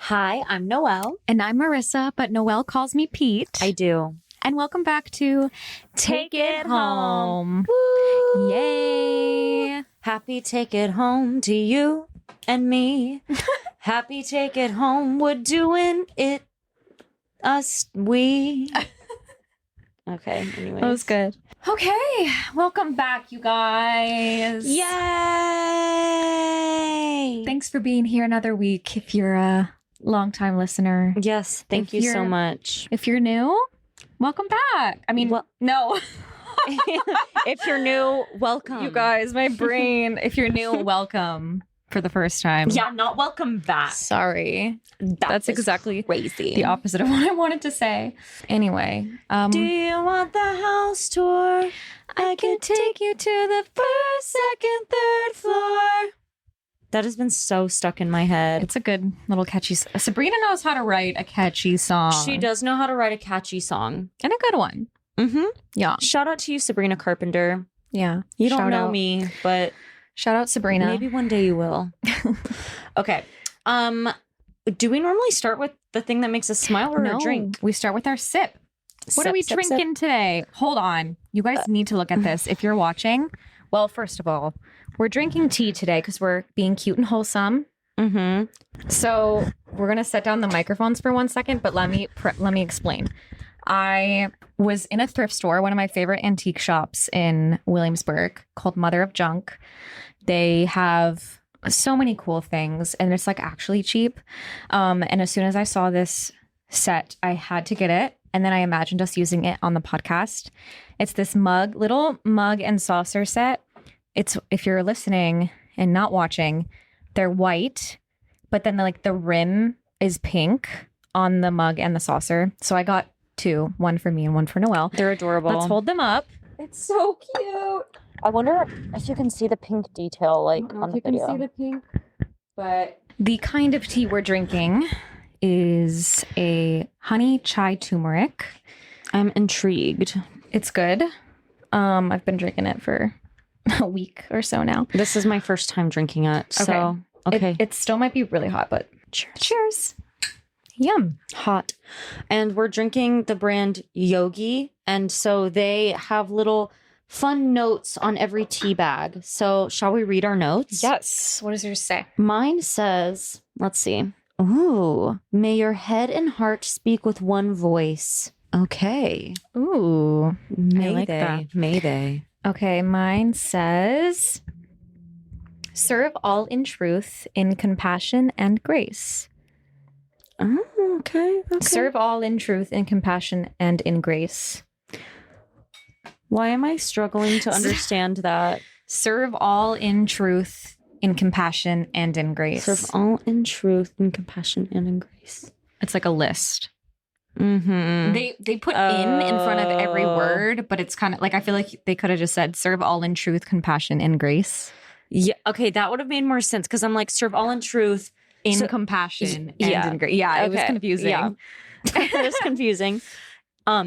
Hi, I'm Noelle. And I'm Marisa, but Noelle calls me Pete. I do. And welcome back to Take It Home. Woo! Yay! Happy take it home to you and me. Happy take it home. We're doing it. We. Okay, anyways. That was good. Okay, welcome back, you guys. Yay! Thanks for being here another week if you're a longtime listener. Yes, thank you so much. If you're new, welcome back. I mean, no. If you're new, welcome. You guys, my brain. If you're new, welcome for the first time. Yeah, not welcome back. Sorry. That's exactly crazy. The opposite of what I wanted to say. Anyway. Do you want the house tour? I can take you to the first, second, third floor. That has been so stuck in my head. It's a good little catchy song. Sabrina knows how to write a catchy song. She does know how to write a catchy song. And a good one. Mm-hmm. Yeah. Shout out to you, Sabrina Carpenter. Yeah. You don't know me, but shout out Sabrina. Maybe one day you will. Okay. Do we normally start with the thing that makes us smile or a drink? We start with our sip. What are we drinking today? Hold on. You guys need to look at this. If you're watching, well, first of all, we're drinking tea today because we're being cute and wholesome. Mm-hmm. So we're going to set down the microphones for 1 second, but let me explain. I was in a thrift store, one of my favorite antique shops in Williamsburg called Mother of Junk. They have so many cool things and it's like actually cheap. And as soon as I saw this set, I had to get it. And then I imagined us using it on the podcast. It's this little mug and saucer set. It's, if you're listening and not watching, they're white, but then the rim is pink on the mug and the saucer. So I got two, one for me and one for Noelle. They're adorable. Let's hold them up. It's so cute. I wonder if you can see the pink detail on the video. You can see the pink, but the kind of tea we're drinking is a honey chai turmeric. I'm intrigued. It's good. I've been drinking it for a week or so now. This is my first time drinking it. So, okay. It still might be really hot, but cheers. Cheers. Yum. Hot. And we're drinking the brand Yogi. And so they have little fun notes on every tea bag. So shall we read our notes? Yes. What does yours say? Mine says, let's see. Ooh, may your head and heart speak with one voice. Okay. Ooh. May they. Okay, mine says, serve all in truth, in compassion and grace. Oh, okay. Serve all in truth, in compassion and in grace. Why am I struggling to understand that? Serve all in truth, in compassion and in grace. Serve all in truth, in compassion and in grace. It's like a list. Mm-hmm. They put in front of every word, but it's kind of like, I feel like they could have just said serve all in truth, compassion, and grace. Yeah. Okay. That would have made more sense because I'm like, serve all in truth, in compassion, and in grace. Yeah. It was confusing. Yeah. It was confusing.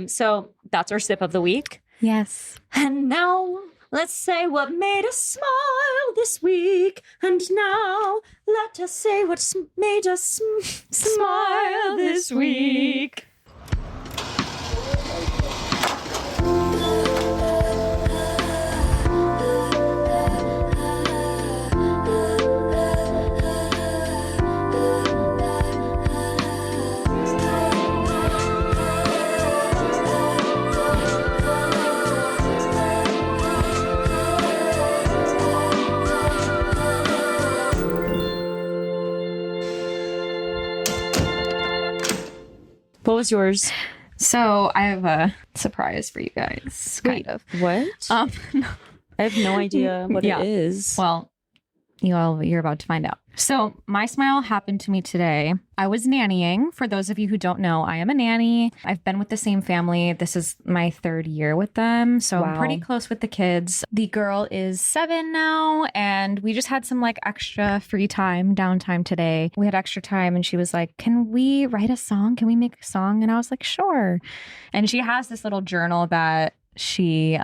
So that's our sip of the week. Yes. And now let's say what made us smile this week. And now let us say what made us smile this week. What was yours? So I have a surprise for you guys. Kind of. What? I have no idea what it is. Well, you're about to find out. So my smile happened to me today. I was nannying. For those of you who don't know, I am a nanny. I've been with the same family. This is my 3rd year with them. So I'm pretty close with the kids. The girl is 7 now, and we just had some extra free time, downtime today. We had extra time and she was like, can we write a song? Can we make a song? And I was like, sure. And she has this little journal that she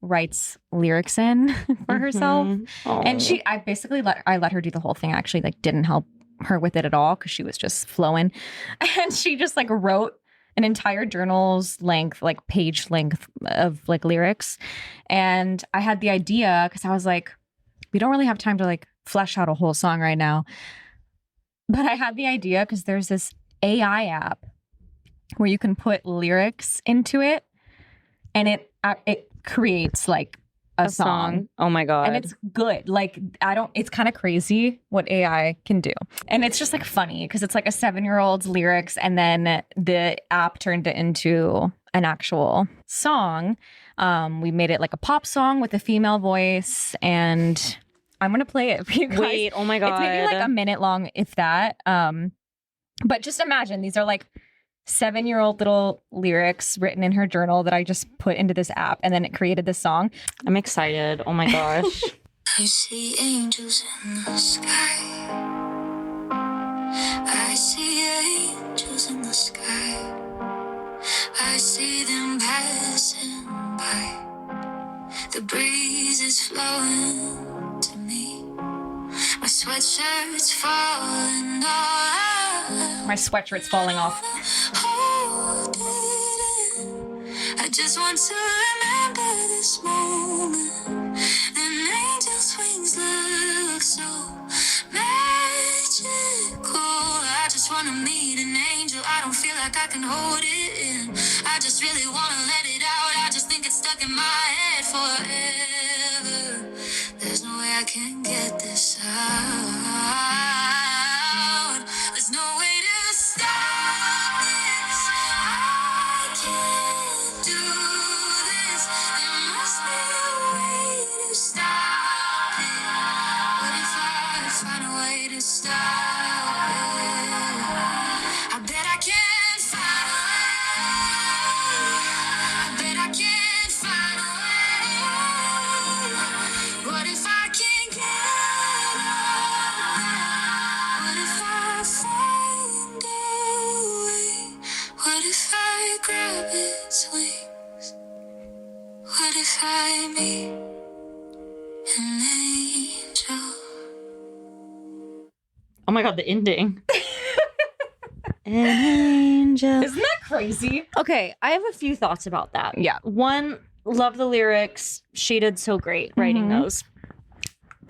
writes lyrics in for herself. Aww. And I basically let her do the whole thing. I actually didn't help her with it at all because she was just flowing. And she just like wrote an entire journal's length, like page length of like lyrics. And I had the idea because I was like, we don't really have time to like flesh out a whole song right now. But I had the idea because there's this AI app where you can put lyrics into it and it creates like a song. Oh my God. And it's good. Like, it's kind of crazy what AI can do. And it's just like funny because it's like a 7-year-old's lyrics and then the app turned it into an actual song. We made it like a pop song with a female voice, and I'm going to play it for you guys. Wait, oh my God. It's maybe like a minute long, if that. But just imagine these are like 7-year-old little lyrics written in her journal that I just put into this app, and then it created this song. I'm excited. Oh my gosh. I see angels in the sky. I see angels in the sky. I see them passing by. The breeze is flowing to me. My sweatshirt's falling off. My sweatshirt's falling off. Hold it in. I just want to remember this moment. An angel's wings look so magical. I just want to meet an angel. I don't feel like I can hold it in. I just really want to let it out. I just think it's stuck in my head forever. There's no way I can get this out. There's no way to stop this. I can't do this. There must be a way to stop it. What if I find a way to stop it? I bet I can find a way. I bet I can find a way. What if I can get up? What if I find a way? What if I grab its wings? What if I meet an angel? Oh my God, the ending. An angel. Isn't that crazy? Okay, I have a few thoughts about that. Yeah. One, love the lyrics. She did so great writing those.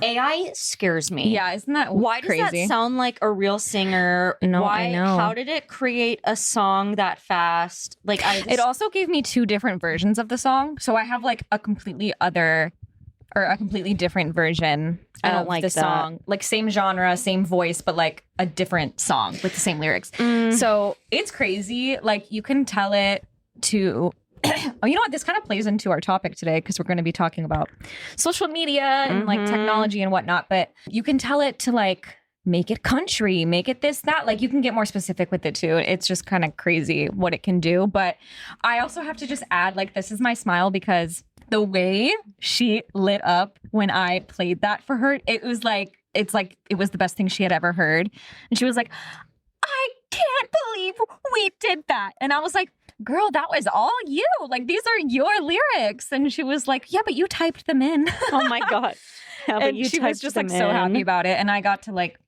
AI scares me. Yeah, isn't that Why does crazy? that sound like a real singer? No, Why? I know. How did it create a song that fast? Like, It also gave me 2 different versions of the song. So I have like a completely different version I don't of like the that. song. Like same genre, same voice, but like a different song with the same lyrics. So it's crazy. Like you can tell it to oh, you know what? This kind of plays into our topic today because we're going to be talking about social media and like technology and whatnot. But you can tell it to like make it country, make it this, that. Like you can get more specific with it too. It's just kind of crazy what it can do. But I also have to just add, like, this is my smile because the way she lit up when I played that for her, it was like, it was the best thing she had ever heard. And she was like, I can't believe we did that. And I was like, girl, that was all you. Like, these are your lyrics. And she was like, yeah, but you typed them in. Oh my God. Yeah, but And you she was typed just them like so happy in. about it. And I got to like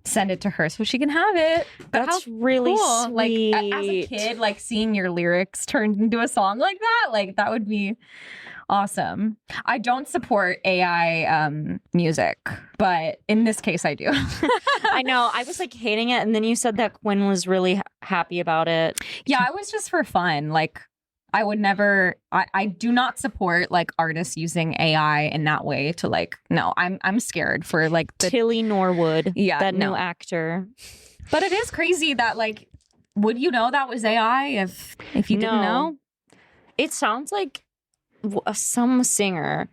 send it to her so she can have it. But That's how really cool. sweet. Like as a kid, like seeing your lyrics turned into a song like that would be awesome. I don't support AI music, but in this case I do. I know. I was like hating it. And then you said that Quinn was really happy about it. Yeah, it was just for fun. Like I would never I do not support like artists using AI in that way to like, no, I'm scared for like the Tilly Norwood. Yeah, That no. new actor. But it is crazy that like, would you know that was AI if you didn't No. know? It sounds like some singer.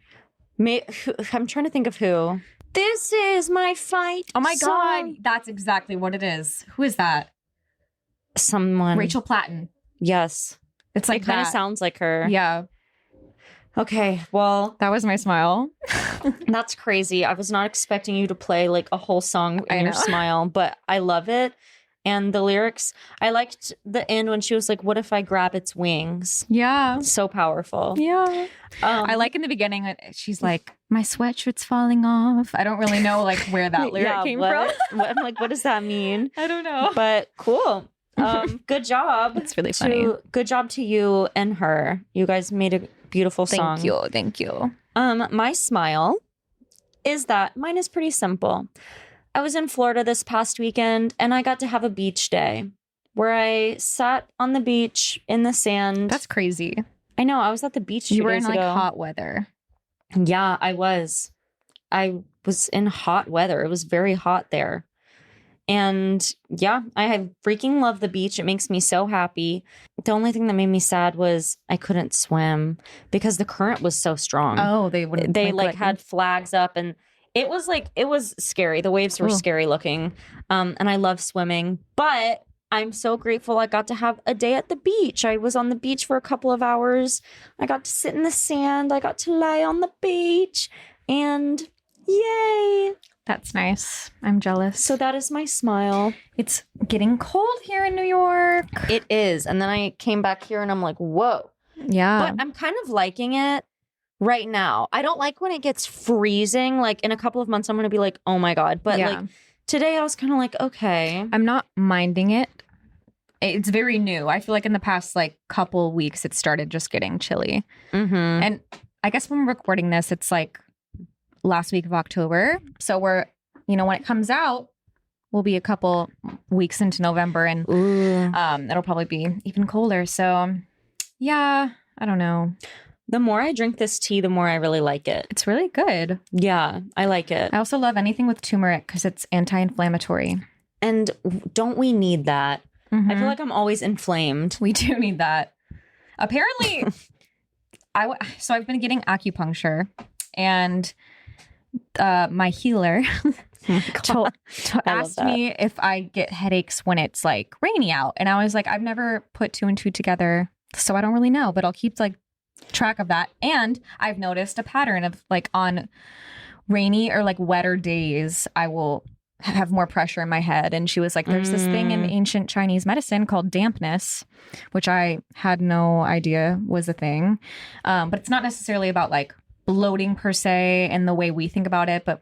I'm trying to think of who. This is my fight. Oh my song. God, that's exactly what it is. Who is that? Someone. Rachel Platten. Yes. It's like It kind of that. sounds like her. Yeah, Okay. Well, that was my smile. that's crazy. I was not expecting you to play like a whole song I in your know. smile, but I love it. And the lyrics, I liked the end when she was like, what if I grab its wings? Yeah. So powerful. Yeah. I like in the beginning, she's like, my sweatshirt's falling off. I don't really know like where that lyric came from. I'm like, what does that mean? I don't know. But cool. Good job. It's really funny. Good job to you and her. You guys made a beautiful song. Thank you. My smile is that mine is pretty simple. I was in Florida this past weekend and I got to have a beach day where I sat on the beach in the sand. That's crazy. I know. I was at the beach 2 You were days in like ago. hot weather. Yeah, I was. I was in hot weather. It was very hot there. And yeah, I freaking love the beach. It makes me so happy. The only thing that made me sad was I couldn't swim because the current was so strong. Oh, they wouldn't. They like had flags up and it was scary. The waves were scary looking. And I love swimming, but I'm so grateful I got to have a day at the beach. I was on the beach for a couple of hours. I got to sit in the sand. I got to lie on the beach and yay. That's nice. I'm jealous. So that is my smile. It's getting cold here in New York. It is. And then I came back here and I'm like, whoa. Yeah. But I'm kind of liking it right now. I don't like when it gets freezing. Like in a couple of months, I'm going to be like, oh my God. But like today I was kind of like, okay. I'm not minding it. It's very new. I feel like in the past like couple weeks, it started just getting chilly. Mm-hmm. And I guess when we're recording this, it's like last week of October. So we're, when it comes out, we'll be a couple weeks into November and it'll probably be even colder. So yeah, I don't know. The more I drink this tea, the more I really like it. It's really good. Yeah, I like it. I also love anything with turmeric because it's anti-inflammatory. And don't we need that? Mm-hmm. I feel like I'm always inflamed. We do need that. Apparently, so I've been getting acupuncture and my healer asked me if I get headaches when it's like rainy out. And I was like, I've never put 2 and 2 together, so I don't really know, but I'll keep like track of that. And I've noticed a pattern of like on rainy or like wetter days, I will have more pressure in my head. And she was like, there's this thing in ancient Chinese medicine called dampness, which I had no idea was a thing. But it's not necessarily about like bloating per se in the way we think about it, but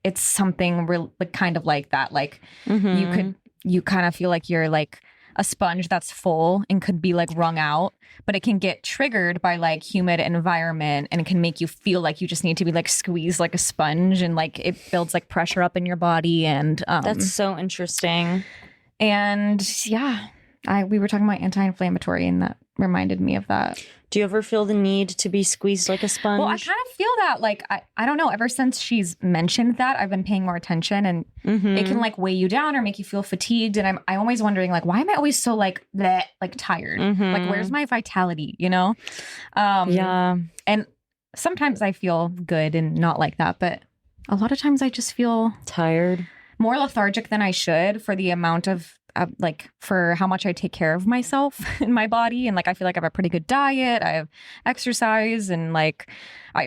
it's something real, like kind of like that. Like you kind of feel like you're like a sponge that's full and could be like wrung out, but it can get triggered by like humid environment and it can make you feel like you just need to be like squeezed like a sponge and like it builds like pressure up in your body. And that's so interesting. And yeah, we were talking about anti-inflammatory and that reminded me of that. Do you ever feel the need to be squeezed like a sponge? Well, I kind of feel that like, I don't know, ever since she's mentioned that, I've been paying more attention and it can like weigh you down or make you feel fatigued. And I'm always wondering like, why am I always so like bleh, like tired? Like, where's my vitality, Yeah. And sometimes I feel good and not like that, but a lot of times I just feel tired, more lethargic than I should for the amount of like for how much I take care of myself in my body. And like, I feel like I have a pretty good diet. I have exercise and like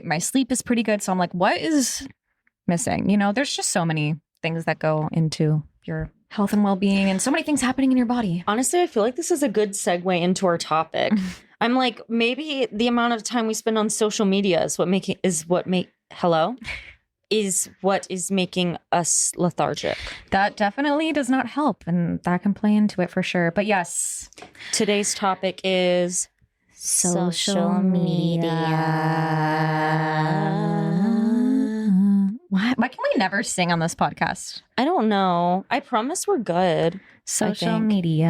my sleep is pretty good. So I'm like, what is missing? There's just so many things that go into your health and well-being and so many things happening in your body. Honestly, I feel like this is a good segue into our topic. I'm like, maybe the amount of time we spend on social media is what is making us lethargic. That definitely does not help, and that can play into it for sure. But yes, today's topic is social media. Why can we never sing on this podcast? I don't know. I promise we're good. Social media.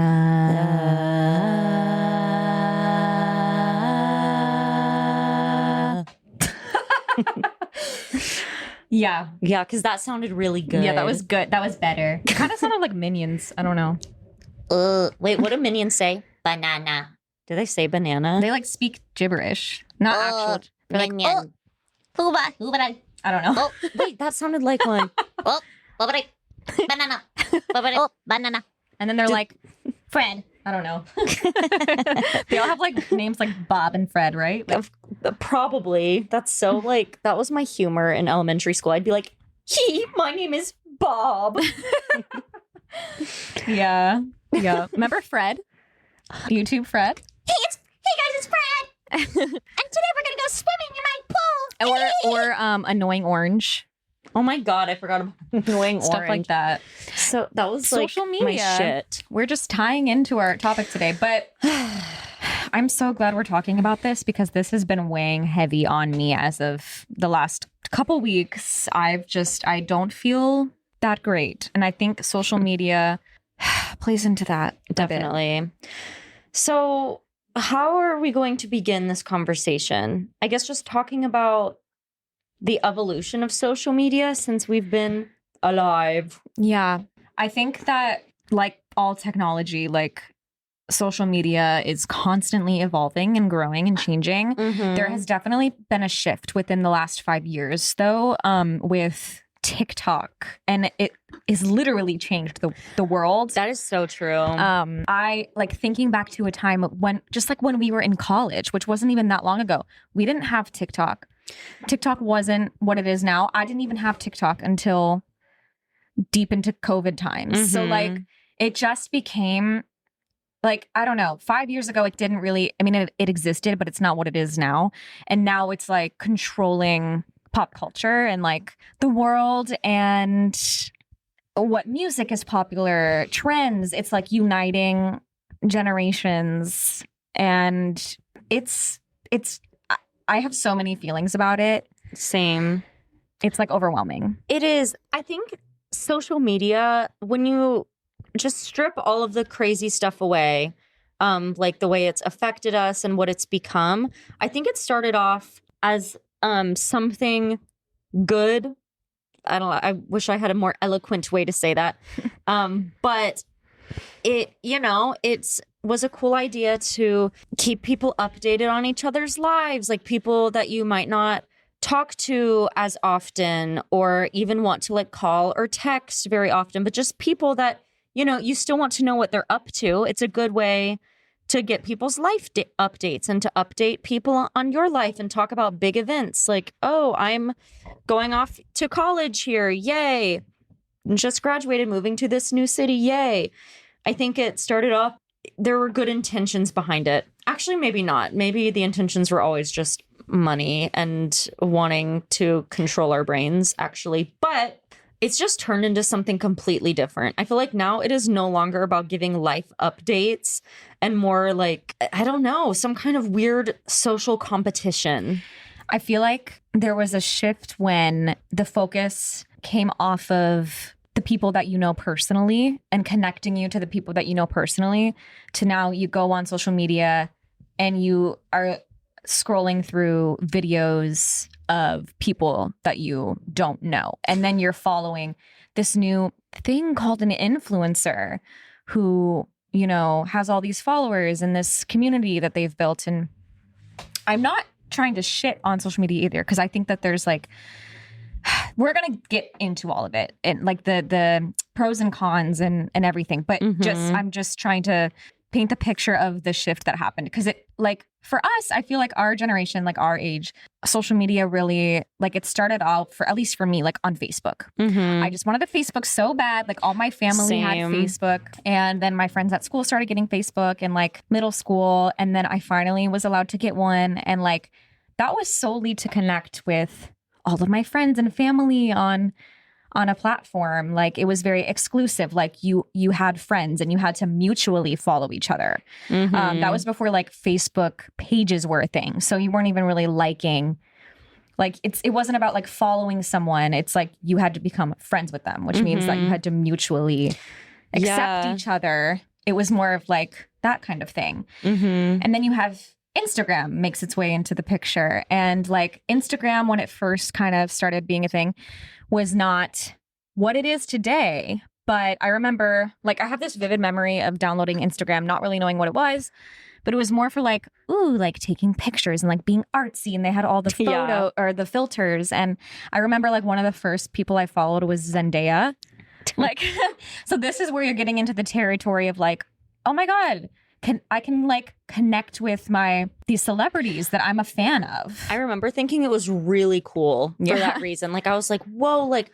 Yeah. Yeah, because that sounded really good. Yeah, that was good. That was better. It kind of sounded like Minions. I don't know. Wait, what do Minions say? Banana. Do they say banana? They like speak gibberish. Not actual. They're like, I don't know. Wait, that sounded like one. Banana. Banana. And then they're like, Fred. I don't know. They all have like names like Bob and Fred, right? Like, probably. That's so like, that was my humor in elementary school. I'd be like, my name is Bob. Yeah. Yeah. Remember Fred? YouTube Fred? Hey guys, it's Fred. And today we're gonna go swimming in my pool. Or Annoying Orange. Oh my God, I forgot about annoying Stuff orange. like that. So that was Social like media. my shit. We're just tying into our topic today, but I'm so glad we're talking about this because this has been weighing heavy on me as of the last couple weeks. I don't feel that great. And I think social media plays into that. Definitely. So how are we going to begin this conversation? I guess just talking about the evolution of social media since we've been alive. Yeah. I think that like all technology, like social media is constantly evolving and growing and changing. There has definitely been a shift within the last 5 years though, with TikTok, and it has literally changed the world. That is so true. I like thinking back to a time when we were in college, which wasn't even that long ago, we didn't have TikTok. TikTok wasn't what it is now. I didn't even have TikTok until deep into COVID times. So like it just became like, I don't know, 5 years ago, it didn't really, I mean, it existed, but it's not what it is now. And now it's like controlling pop culture and like the world and what music is popular, trends. It's like uniting generations. And I have so many feelings about it. Same. It's like overwhelming. It is. I think social media, when you just strip all of the crazy stuff away, like the way it's affected us and what it's become, I think it started off as something good. I don't know. I wish I had a more eloquent way to say that. But it was a cool idea to keep people updated on each other's lives, like people that you might not talk to as often or even want to like call or text very often, but just people that, you still want to know what they're up to. It's a good way to get people's life updates and to update people on your life and talk about big events like, oh, I'm going off to college here. Yay. Just graduated, moving to this new city. Yay. I think it started off, there were good intentions behind it. Actually, maybe not. Maybe the intentions were always just money and wanting to control our brains, actually. But it's just turned into something completely different. I feel like now it is no longer about giving life updates and more like, I don't know, some kind of weird social competition. I feel like there was a shift when the focus came off of the people that you know personally and connecting you to the people that you know personally to now you go on social media and you are scrolling through videos of people that you don't know. And then you're following this new thing called an influencer who, has all these followers in this community that they've built. And I'm not trying to shit on social media either, because I think that there's like, we're going to get into all of it and like the pros and cons and everything. But I'm just trying to paint the picture of the shift that happened. Because it like for us, I feel like our generation, like our age, social media really like it started out at least for me, like on Facebook. I just wanted a Facebook so bad. Like all my family had Facebook. And then my friends at school started getting Facebook in like middle school. And then I finally was allowed to get one. And like that was solely to connect with all of my friends and family on a platform. Like it was very exclusive. Like you had friends and you had to mutually follow each other. That was before like Facebook pages were a thing. So you weren't even really liking, like it wasn't about like following someone. It's like you had to become friends with them, which means that you had to mutually accept each other. It was more of like that kind of thing. And then you have Instagram makes its way into the picture. And like Instagram, when it first kind of started being a thing, was not what it is today. But I remember, like, I have this vivid memory of downloading Instagram, not really knowing what it was, but it was more for like, ooh, like taking pictures and like being artsy. And they had all the photo or the filters. And I remember like one of the first people I followed was Zendaya. Like, so this is where you're getting into the territory of like, oh my God, I can like connect with these celebrities that I'm a fan of. I remember thinking it was really cool for that reason. Like I was like, whoa, like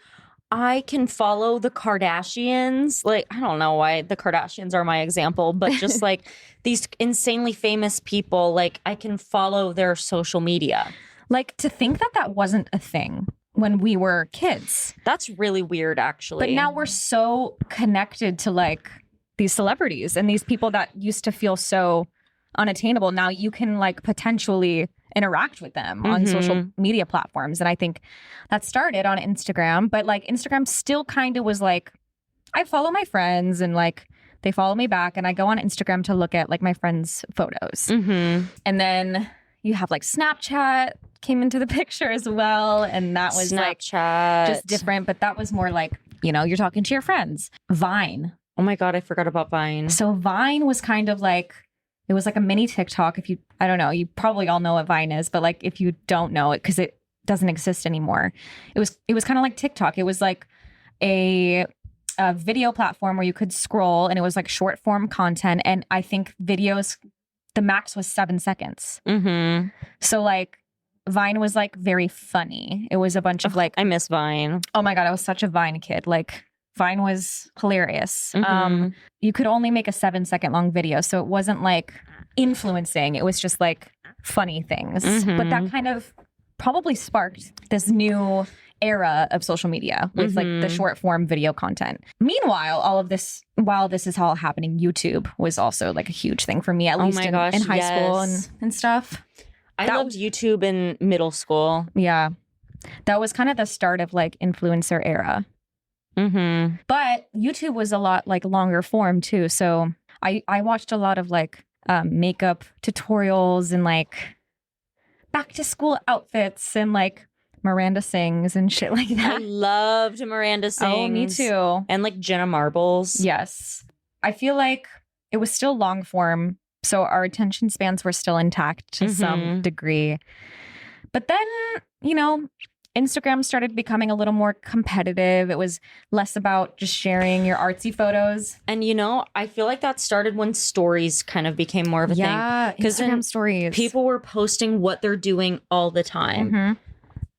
I can follow the Kardashians. Like, I don't know why the Kardashians are my example, but just like these insanely famous people, like I can follow their social media. Like, to think that that wasn't a thing when we were kids. That's really weird, actually. But now we're so connected to like these celebrities and these people that used to feel so unattainable. Now you can like potentially interact with them on social media platforms. And I think that started on Instagram, but like Instagram still kind of was like, I follow my friends and like they follow me back, and I go on Instagram to look at like my friends' photos. And then you have like Snapchat came into the picture as well. And that was Snapchat. like just different, but that was more like, you know, you're talking to your friends. Vine. Oh my God, I forgot about Vine. So Vine was kind of like, it was like a mini TikTok. If you, I don't know, you probably all know what Vine is, but like if you don't know it, because it doesn't exist anymore, it was kind of like TikTok. It was like a video platform where you could scroll, and it was like short form content. And I think videos, the max was 7 seconds. So like Vine was like very funny. It was a bunch of like, I miss Vine. oh my God, I was such a Vine kid. Like Vine was hilarious. You could only make a 7-second long video. So it wasn't like influencing. It was just like funny things. But that kind of probably sparked this new era of social media with like the short form video content. Meanwhile, while this is all happening, YouTube was also like a huge thing for me, at least in high school and stuff. I loved YouTube in middle school. Yeah. That was kind of the start of like influencer era. But YouTube was a lot like longer form too. So I watched a lot of like makeup tutorials and like back to school outfits and like Miranda Sings and shit like that. I loved Miranda Sings. Oh, me too. And like Jenna Marbles. Yes. I feel like it was still long form. So our attention spans were still intact to some degree. But then, you know, Instagram started becoming a little more competitive. It was less about just sharing your artsy photos. And, you know, I feel like that started when stories kind of became more of a thing. Yeah, Instagram stories. People were posting what they're doing all the time.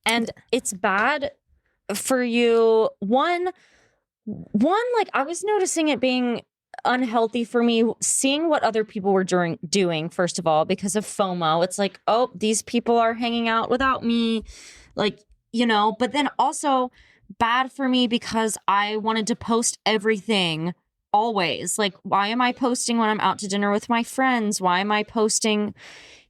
And it's bad for you. One, like I was noticing it being unhealthy for me, seeing what other people were doing, first of all, because of FOMO. It's like, oh, these people are hanging out without me. Like, you know, but then also bad for me because I wanted to post everything always. Like, why am I posting when I'm out to dinner with my friends? Why am I posting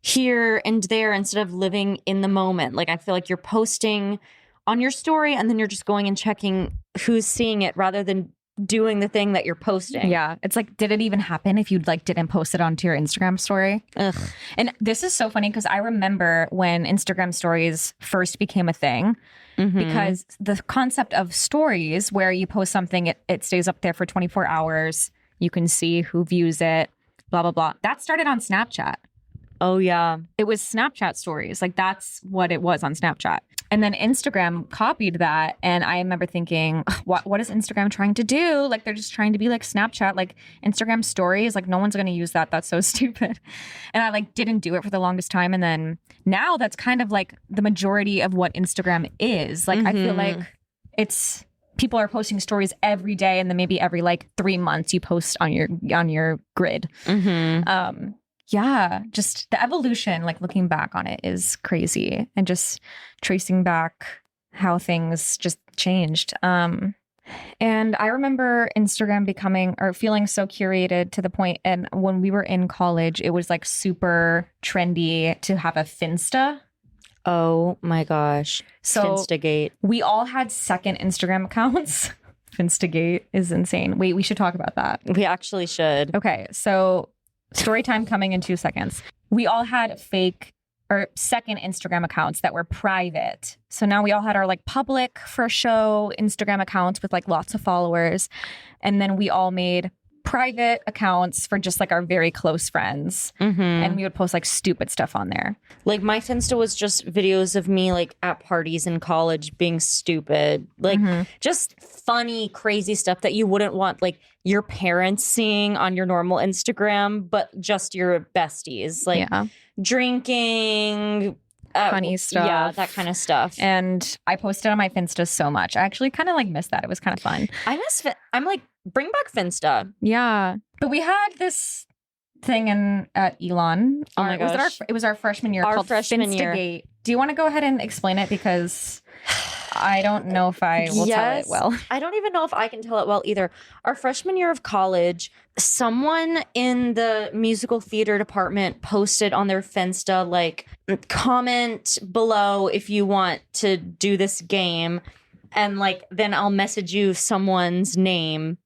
here and there instead of living in the moment? Like, I feel like you're posting on your story and then you're just going and checking who's seeing it rather than doing the thing that you're posting. Yeah. It's like, did it even happen if you like didn't post it onto your Instagram story? Ugh. And this is so funny because I remember when Instagram stories first became a thing, because the concept of stories where you post something, it stays up there for 24 hours. You can see who views it, blah, blah, blah. That started on Snapchat. Oh, yeah. It was Snapchat stories. Like that's what it was on Snapchat. And then Instagram copied that. And I remember thinking, what is Instagram trying to do? Like they're just trying to be like Snapchat, like Instagram stories. Like no one's going to use that. That's so stupid. And I like didn't do it for the longest time. And then now that's kind of like the majority of what Instagram is. Like I feel like it's people are posting stories every day. And then maybe every like 3 months you post on your grid. Yeah, just the evolution, like looking back on it is crazy, and just tracing back how things just changed. And I remember Instagram becoming or feeling so curated to the point, and when we were in college, it was like super trendy to have a Finsta. Oh my gosh. So Finstigate. we all had second Instagram accounts. Finstigate is insane. Wait, we should talk about that. We actually should. Okay, so story time coming in 2 seconds. We all had fake or second Instagram accounts that were private. So now we all had our like public for show Instagram accounts with like lots of followers. And then we all made private accounts for just like our very close friends. And we would post like stupid stuff on there. Like my Finsta was just videos of me like at parties in college being stupid. Like just funny, crazy stuff that you wouldn't want like your parents seeing on your normal Instagram, but just your besties. Like drinking, funny stuff. Yeah, that kind of stuff. And I posted on my Finsta so much. I actually kind of like missed that. It was kind of fun. I'm like, bring back Finsta. Yeah. But we had this thing at Elon. Oh my gosh. It was our freshman year Our called freshman year. Finstigate. Do you want to go ahead and explain it? Because I don't know if I will tell it well. I don't even know if I can tell it well either. Our freshman year of college, someone in the musical theater department posted on their Finsta, like, comment below if you want to do this game. And like, then I'll message you someone's name.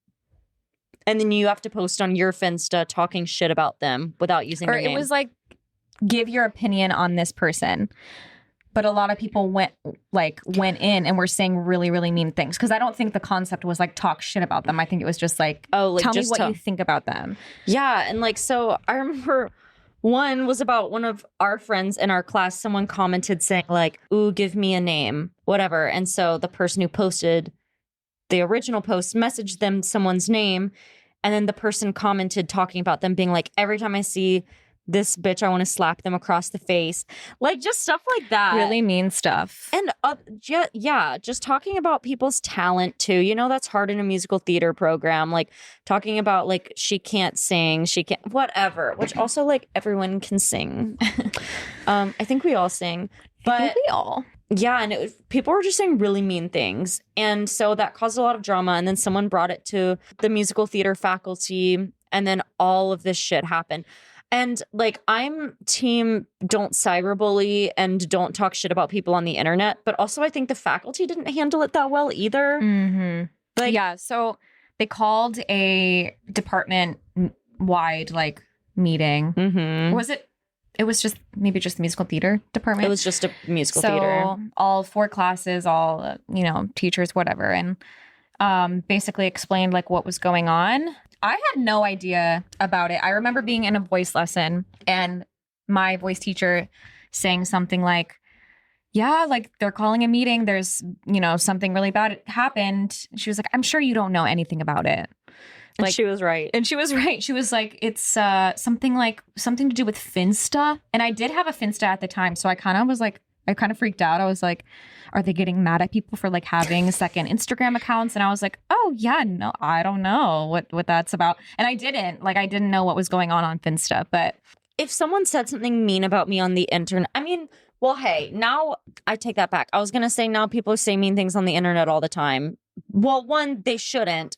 And then you have to post on your Finsta talking shit about them without using their name. It was like, give your opinion on this person. But a lot of people went in and were saying really, really mean things. Because I don't think the concept was like talk shit about them. I think it was just like, tell me what you think about them. Yeah. And like, so I remember one was about one of our friends in our class. Someone commented saying like, ooh, give me a name, whatever. And so the person who posted the original post messaged them someone's name. And then the person commented talking about them being like, every time I see this bitch, I want to slap them across the face. Like, just stuff like that. Really mean stuff. And yeah, just talking about people's talent too. You know, that's hard in a musical theater program. Like talking about like, she can't sing, she can't, whatever, which also like everyone can sing. I think we all sing, but we all. Yeah, and people were just saying really mean things. And so that caused a lot of drama. And then someone brought it to the musical theater faculty. And then all of this shit happened. And like, I'm team don't cyberbully and don't talk shit about people on the internet. But also, I think the faculty didn't handle it that well either. Mm-hmm. Like, yeah, so they called a department-wide like meeting. Mm-hmm. It was just maybe just the musical theater department. It was just a musical theater. So all 4 classes, all teachers, whatever, and basically explained like what was going on. I had no idea about it. I remember being in a voice lesson and my voice teacher saying something like, yeah, like they're calling a meeting. There's, something really bad happened. She was like, I'm sure you don't know anything about it. Like, and she was right. And she was right. She was like, it's something to do with Finsta. And I did have a Finsta at the time. So I kind of freaked out. I was like, are they getting mad at people for like having second Instagram accounts? And I was like, oh yeah, no, I don't know what that's about. And I didn't know what was going on Finsta. But if someone said something mean about me on the internet, I mean, well, hey, now I take that back. I was going to say now people say mean things on the internet all the time. Well, one, they shouldn't.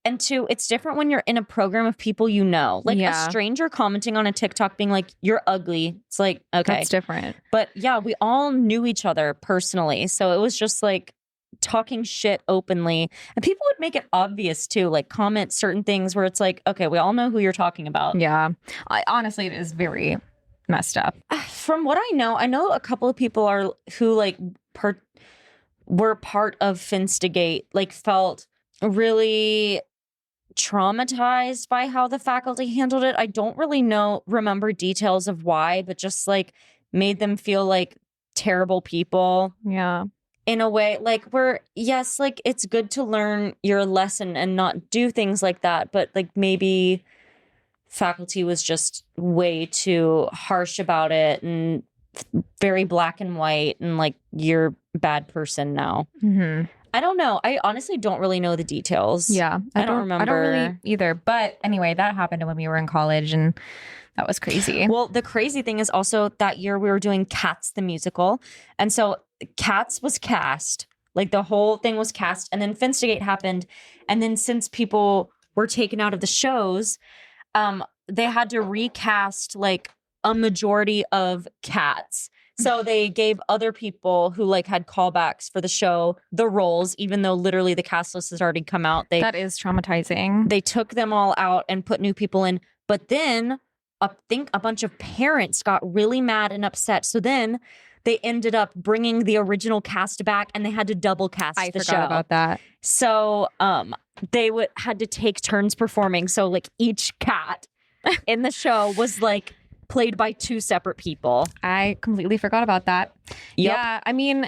And 2, it's different when you're in a program of people you know. Like a stranger commenting on a TikTok being like, you're ugly. It's like, okay. That's different. But yeah, we all knew each other personally. So it was just like talking shit openly. And people would make it obvious too, like comment certain things where it's like, okay, we all know who you're talking about. Yeah. Honestly, it is very messed up. From what I know a couple of people who like were part of Finstigate, like felt really traumatized by how the faculty handled it. I don't really remember details of why, but just like made them feel like terrible people. Yeah. In a way, like yes, like it's good to learn your lesson and not do things like that. But like maybe faculty was just way too harsh about it and very black and white and like you're a bad person now. Mm-hmm. I don't know. I honestly don't really know the details. Yeah. I don't remember. I don't really either. But anyway, that happened when we were in college and that was crazy. Well, the crazy thing is also that year we were doing Cats the musical. And so Cats was cast. Like the whole thing was cast. And then Finstigate happened. And then since people were taken out of the shows, they had to recast like a majority of Cats. So they gave other people who like had callbacks for the show the roles, even though literally the cast list has already come out. That is traumatizing. They took them all out and put new people in. But then I think a bunch of parents got really mad and upset. So then they ended up bringing the original cast back and they had to double cast the show. I forgot about that. So they had to take turns performing. So like each cat in the show was like played by 2 separate people. I completely forgot about that. Yep. Yeah, I mean,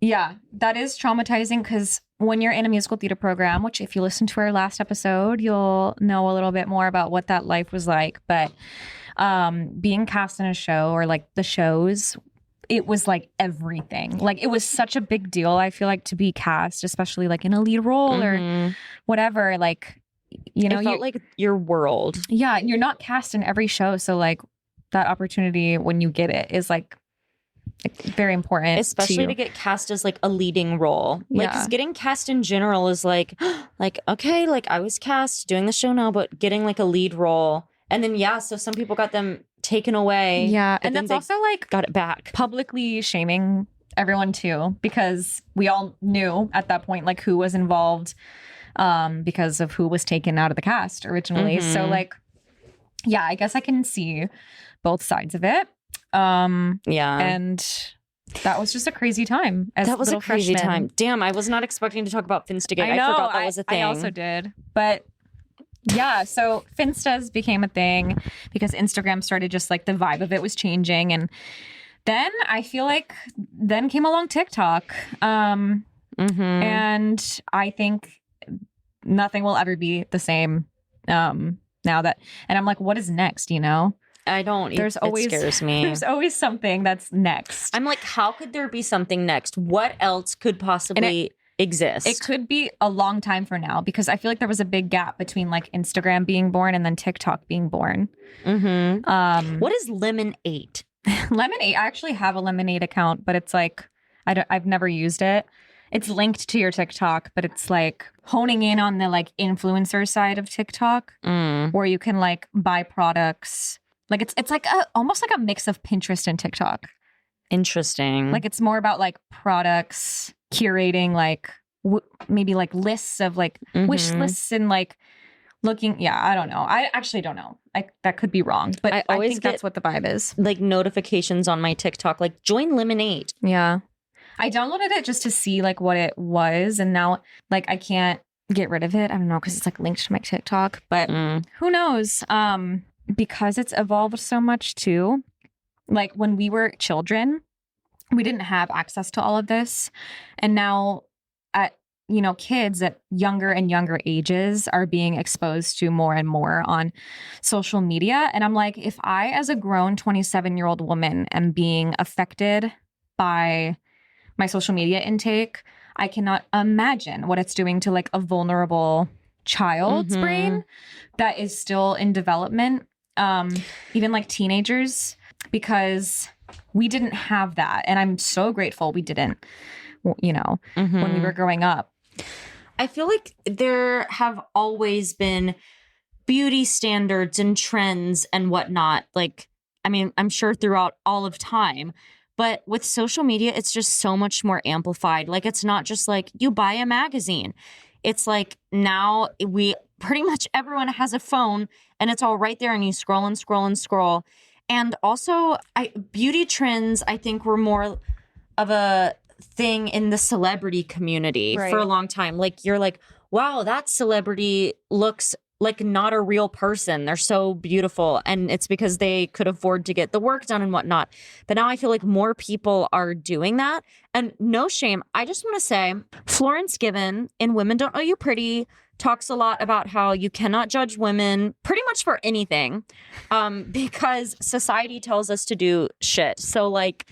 yeah, that is traumatizing because when you're in a musical theater program, which if you listen to our last episode, you'll know a little bit more about what that life was like. But being cast in a show or like the shows, it was like everything. Like it was such a big deal, I feel like, to be cast, especially like in a lead role or whatever. Like, you know, it felt like your world. Yeah, you're not cast in every show. So like that opportunity when you get it is like very important. Especially to get cast as like a leading role. Like, Yeah. 'cause getting cast in general is like, okay, like I was cast doing the show now, but getting like a lead role. And then, so some people got them taken away. Yeah. but And then that's they also like got it back. publicly shaming everyone too, because we all knew at that point like who was involved because of who was taken out of the cast originally. So like, yeah, I guess I can see both sides of it. And that was just a crazy time. That was a little crazy freshmen. time. Damn, I was not expecting to talk about Finstigate. I know, I forgot that was a thing. I also did. But yeah, so Finstas became a thing because Instagram started just like the vibe of it was changing. And then I feel like then came along TikTok. And I think nothing will ever be the same now that, and I'm like, what is next, you know? I don't. There's always, it scares me. There's always something that's next. I'm like, how could there be something next? What else could possibly exist? It could be a long time from now because I feel like there was a big gap between like Instagram being born and then TikTok being born. What is Lemonade? Lemonade. I actually have a Lemonade account, but it's like I've never used it. It's linked to your TikTok, but it's like honing in on the like influencer side of TikTok, where you can like buy products. Like it's like almost like a mix of Pinterest and TikTok. Interesting. Like it's more about like products, curating like maybe like lists of like wish lists and like looking. Yeah, I don't know. I actually don't know. That could be wrong, but I always think that's what the vibe is. Like notifications on my TikTok, like join Lemonade. Yeah. I downloaded it just to see like what it was. And now like I can't get rid of it. I don't know, because it's like linked to my TikTok, but who knows? Because it's evolved so much too. Like when we were children, we didn't have access to all of this. And now kids at younger and younger ages are being exposed to more and more on social media. And I'm like, if I, as a grown 27-year-old woman, am being affected by my social media intake, I cannot imagine what it's doing to like a vulnerable child's brain that is still in development, even like teenagers, because we didn't have that. And I'm so grateful we didn't, when we were growing up. I feel like there have always been beauty standards and trends and whatnot. Like, I mean, I'm sure throughout all of time. But with social media, it's just so much more amplified. Like, it's not just like you buy a magazine. It's like now pretty much everyone has a phone and it's all right there and you scroll and scroll and scroll. And also, beauty trends, I think, were more of a thing in the celebrity community for a long time. Like, you're like, wow, that celebrity looks like not a real person. They're so beautiful. And it's because they could afford to get the work done and whatnot. But now I feel like more people are doing that. And no shame. I just want to say Florence Given in Women Don't Know You Pretty talks a lot about how you cannot judge women pretty much for anything because society tells us to do shit. So like,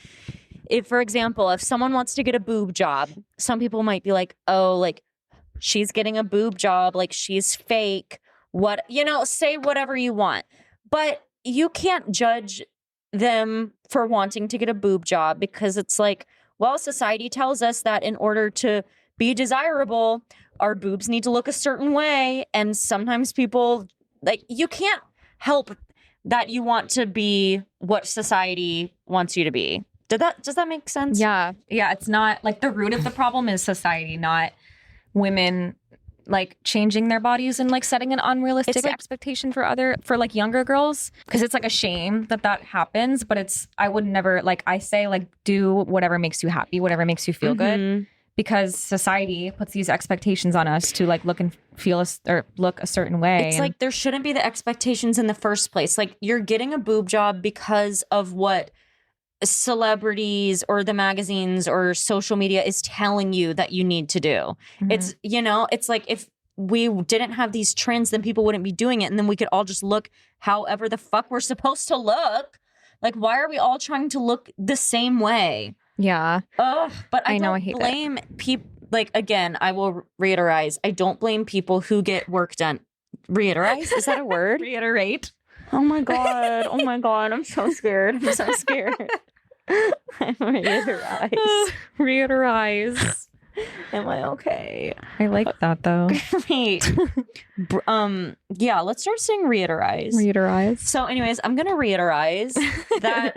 if, for example, if someone wants to get a boob job, some people might be like, oh, like she's getting a boob job, like she's fake. What, say whatever you want, but you can't judge them for wanting to get a boob job because it's like, well, society tells us that in order to be desirable, our boobs need to look a certain way. And sometimes people, like, you can't help that you want to be what society wants you to be. Does that make sense? Yeah. Yeah. It's not like the root of the problem is society, not women like changing their bodies and like setting an unrealistic expectation for like younger girls, because it's like a shame that happens, but I would never, like I say, like do whatever makes you happy, whatever makes you feel good, because society puts these expectations on us to like look and feel or look a certain way. It's like there shouldn't be the expectations in the first place. Like you're getting a boob job because of what celebrities or the magazines or social media is telling you that you need to do. It's, it's like if we didn't have these trends, then people wouldn't be doing it. And then we could all just look however the fuck we're supposed to look Like, why are we all trying to look the same way? Yeah. Ugh, but I know, don't I hate blame people. Like, again, I will reiterate. I don't blame people who get work done. Reiterate? Is that a word? Reiterate. Oh my God. Oh my God. I'm so scared. I'm so scared. Reiterate. Reiterate. Am I okay? I like that though. Great. Yeah, let's start saying reiterate. Reiterate. So anyways, I'm going to reiterate that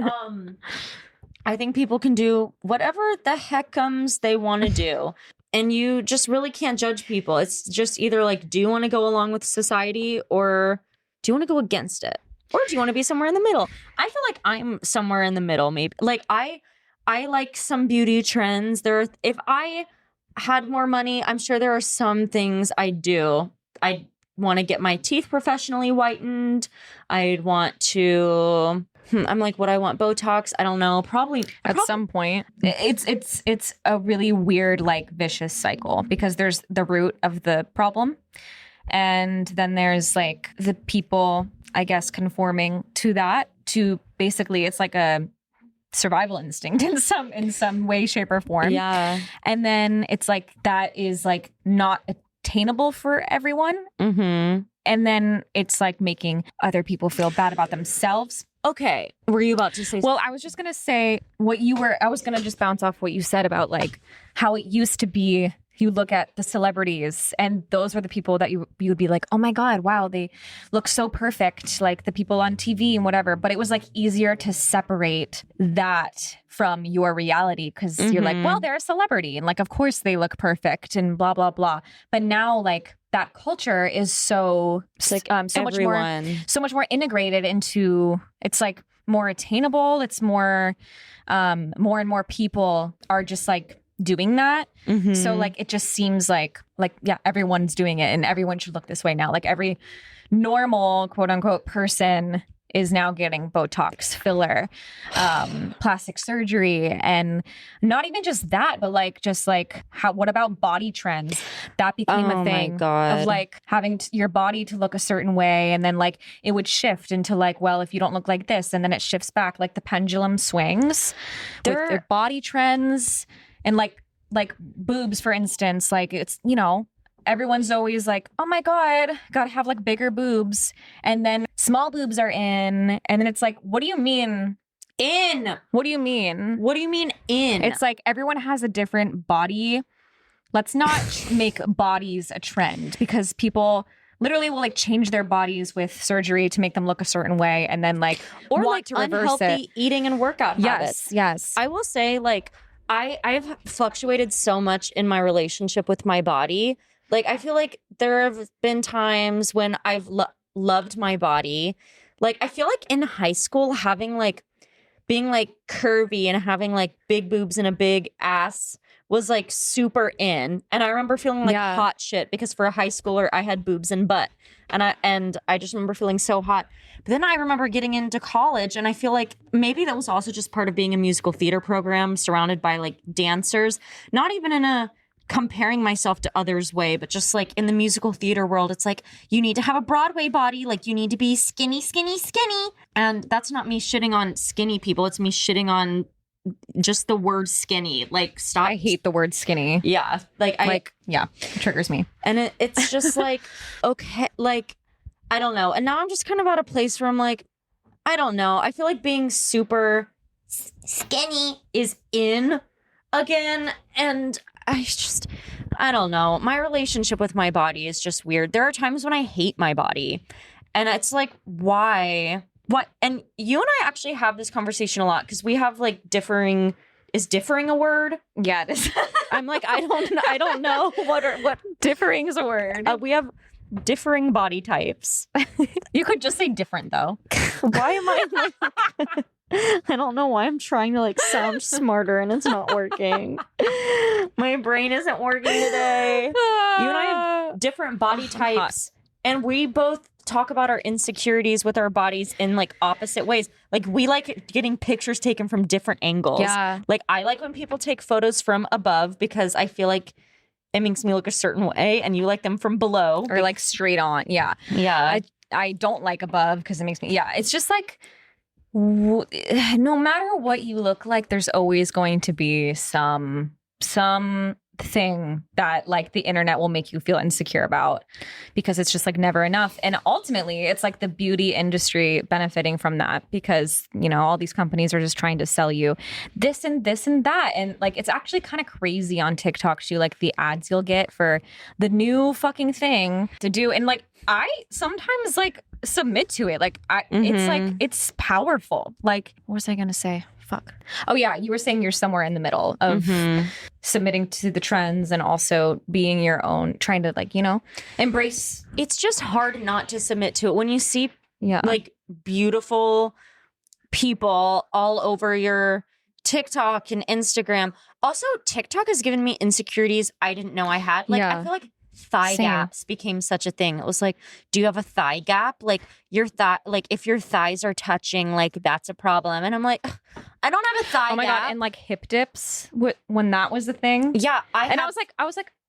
I think people can do whatever the heck comes they want to do. And you just really can't judge people. It's just either like, do you want to go along with society or do you want to go against it? Or do you want to be somewhere in the middle? I feel like I'm somewhere in the middle, maybe. Like I like some beauty trends. If I had more money, I'm sure there are some things I do. I want to get my teeth professionally whitened. I'd want to I'm like, would I want Botox? I don't know. Probably At some point. It's a really weird, like, vicious cycle because there's the root of the problem. And then there's like the people, I guess, conforming to that to basically it's like a survival instinct in some way, shape, or form. Yeah. And then it's like that is like not attainable for everyone. Mm-hmm. And then it's like making other people feel bad about themselves. Okay. Were you about to say Well, I was just going to say I was going to just bounce off what you said about like how it used to be. You look at the celebrities and those were the people that you would be like, oh my God, wow, they look so perfect. Like the people on TV and whatever. But it was like easier to separate that from your reality because you're like, well, they're a celebrity. And like, of course they look perfect and blah, blah, blah. But now like that culture is so, like so much more integrated into, it's like more attainable. It's more and more people are just like doing that. So like it just seems like yeah, everyone's doing it and everyone should look this way now. Like every normal quote unquote person is now getting Botox, filler, plastic surgery, and not even just that, but like just like what about body trends? That became a thing my God. of like having your body to look a certain way, and then like it would shift into like, well, if you don't look like this, and then it shifts back, like the pendulum swings with their body trends. And like boobs, for instance, like it's, you know, everyone's always like, oh my God, gotta have like bigger boobs. And then small boobs are in. And then it's like, what do you mean? In? What do you mean? What do you mean in? It's like everyone has a different body. Let's not make bodies a trend because people literally will like change their bodies with surgery to make them look a certain way and then like or want like to reverse unhealthy it. eating and workout habits. Yes. I will say like I've fluctuated so much in my relationship with my body. Like, I feel like there have been times when I've loved my body. Like, I feel like in high school, having like, being like curvy and having like big boobs and a big ass was like super in. And I remember feeling like hot shit because for a high schooler, I had boobs and butt. And I just remember feeling so hot. But then I remember getting into college and I feel like maybe that was also just part of being a musical theater program surrounded by like dancers, not even in a comparing myself to others way, but just like in the musical theater world, it's like you need to have a Broadway body, like you need to be skinny, skinny, skinny. And that's not me shitting on skinny people. It's me shitting on just the word skinny. Like, stop. I hate the word skinny. Yeah. It triggers me. And it's just like, okay, like, I don't know. And now I'm just kind of at a place where I'm like, I don't know. I feel like being super skinny is in again. And I don't know. My relationship with my body is just weird. There are times when I hate my body. And it's like, why? What? And you and I actually have this conversation a lot because we have like is differing a word? Yeah, it is. I'm like, I don't know what Differing is a word. We have differing body types. You could just say different though. Why am I like, I don't know why I'm trying to like sound smarter and it's not working. My brain isn't working today. You and I have different body types and we both talk about our insecurities with our bodies in like opposite ways. Like we like getting pictures taken from different angles. Yeah. Like I like when people take photos from above because I feel like it makes me look a certain way and you like them from below. Or like straight on. Yeah. Yeah. I don't like above because it makes me, it's just like, no matter what you look like, there's always going to be some thing that like the internet will make you feel insecure about, because it's just like never enough. And ultimately it's like the beauty industry benefiting from that, because you know all these companies are just trying to sell you this and this and that. And like it's actually kind of crazy on TikTok too, like the ads you'll get for the new fucking thing to do. And like I sometimes like submit to it. Like it's like it's powerful. Like what was I gonna say? Fuck. Oh yeah, you were saying you're somewhere in the middle of submitting to the trends and also being your own, trying to like, you know, embrace. It's just hard not to submit to it when you see Yeah. like beautiful people all over your TikTok and Instagram. Also, TikTok has given me insecurities I didn't know I had. Like I feel like thigh Same. gaps became such a thing. It was like, do you have a thigh gap? Like your thigh, like if your thighs are touching, like that's a problem. And I'm like, I don't have a thigh Oh my gap. god, and like hip dips when that was the thing. Yeah, I was like,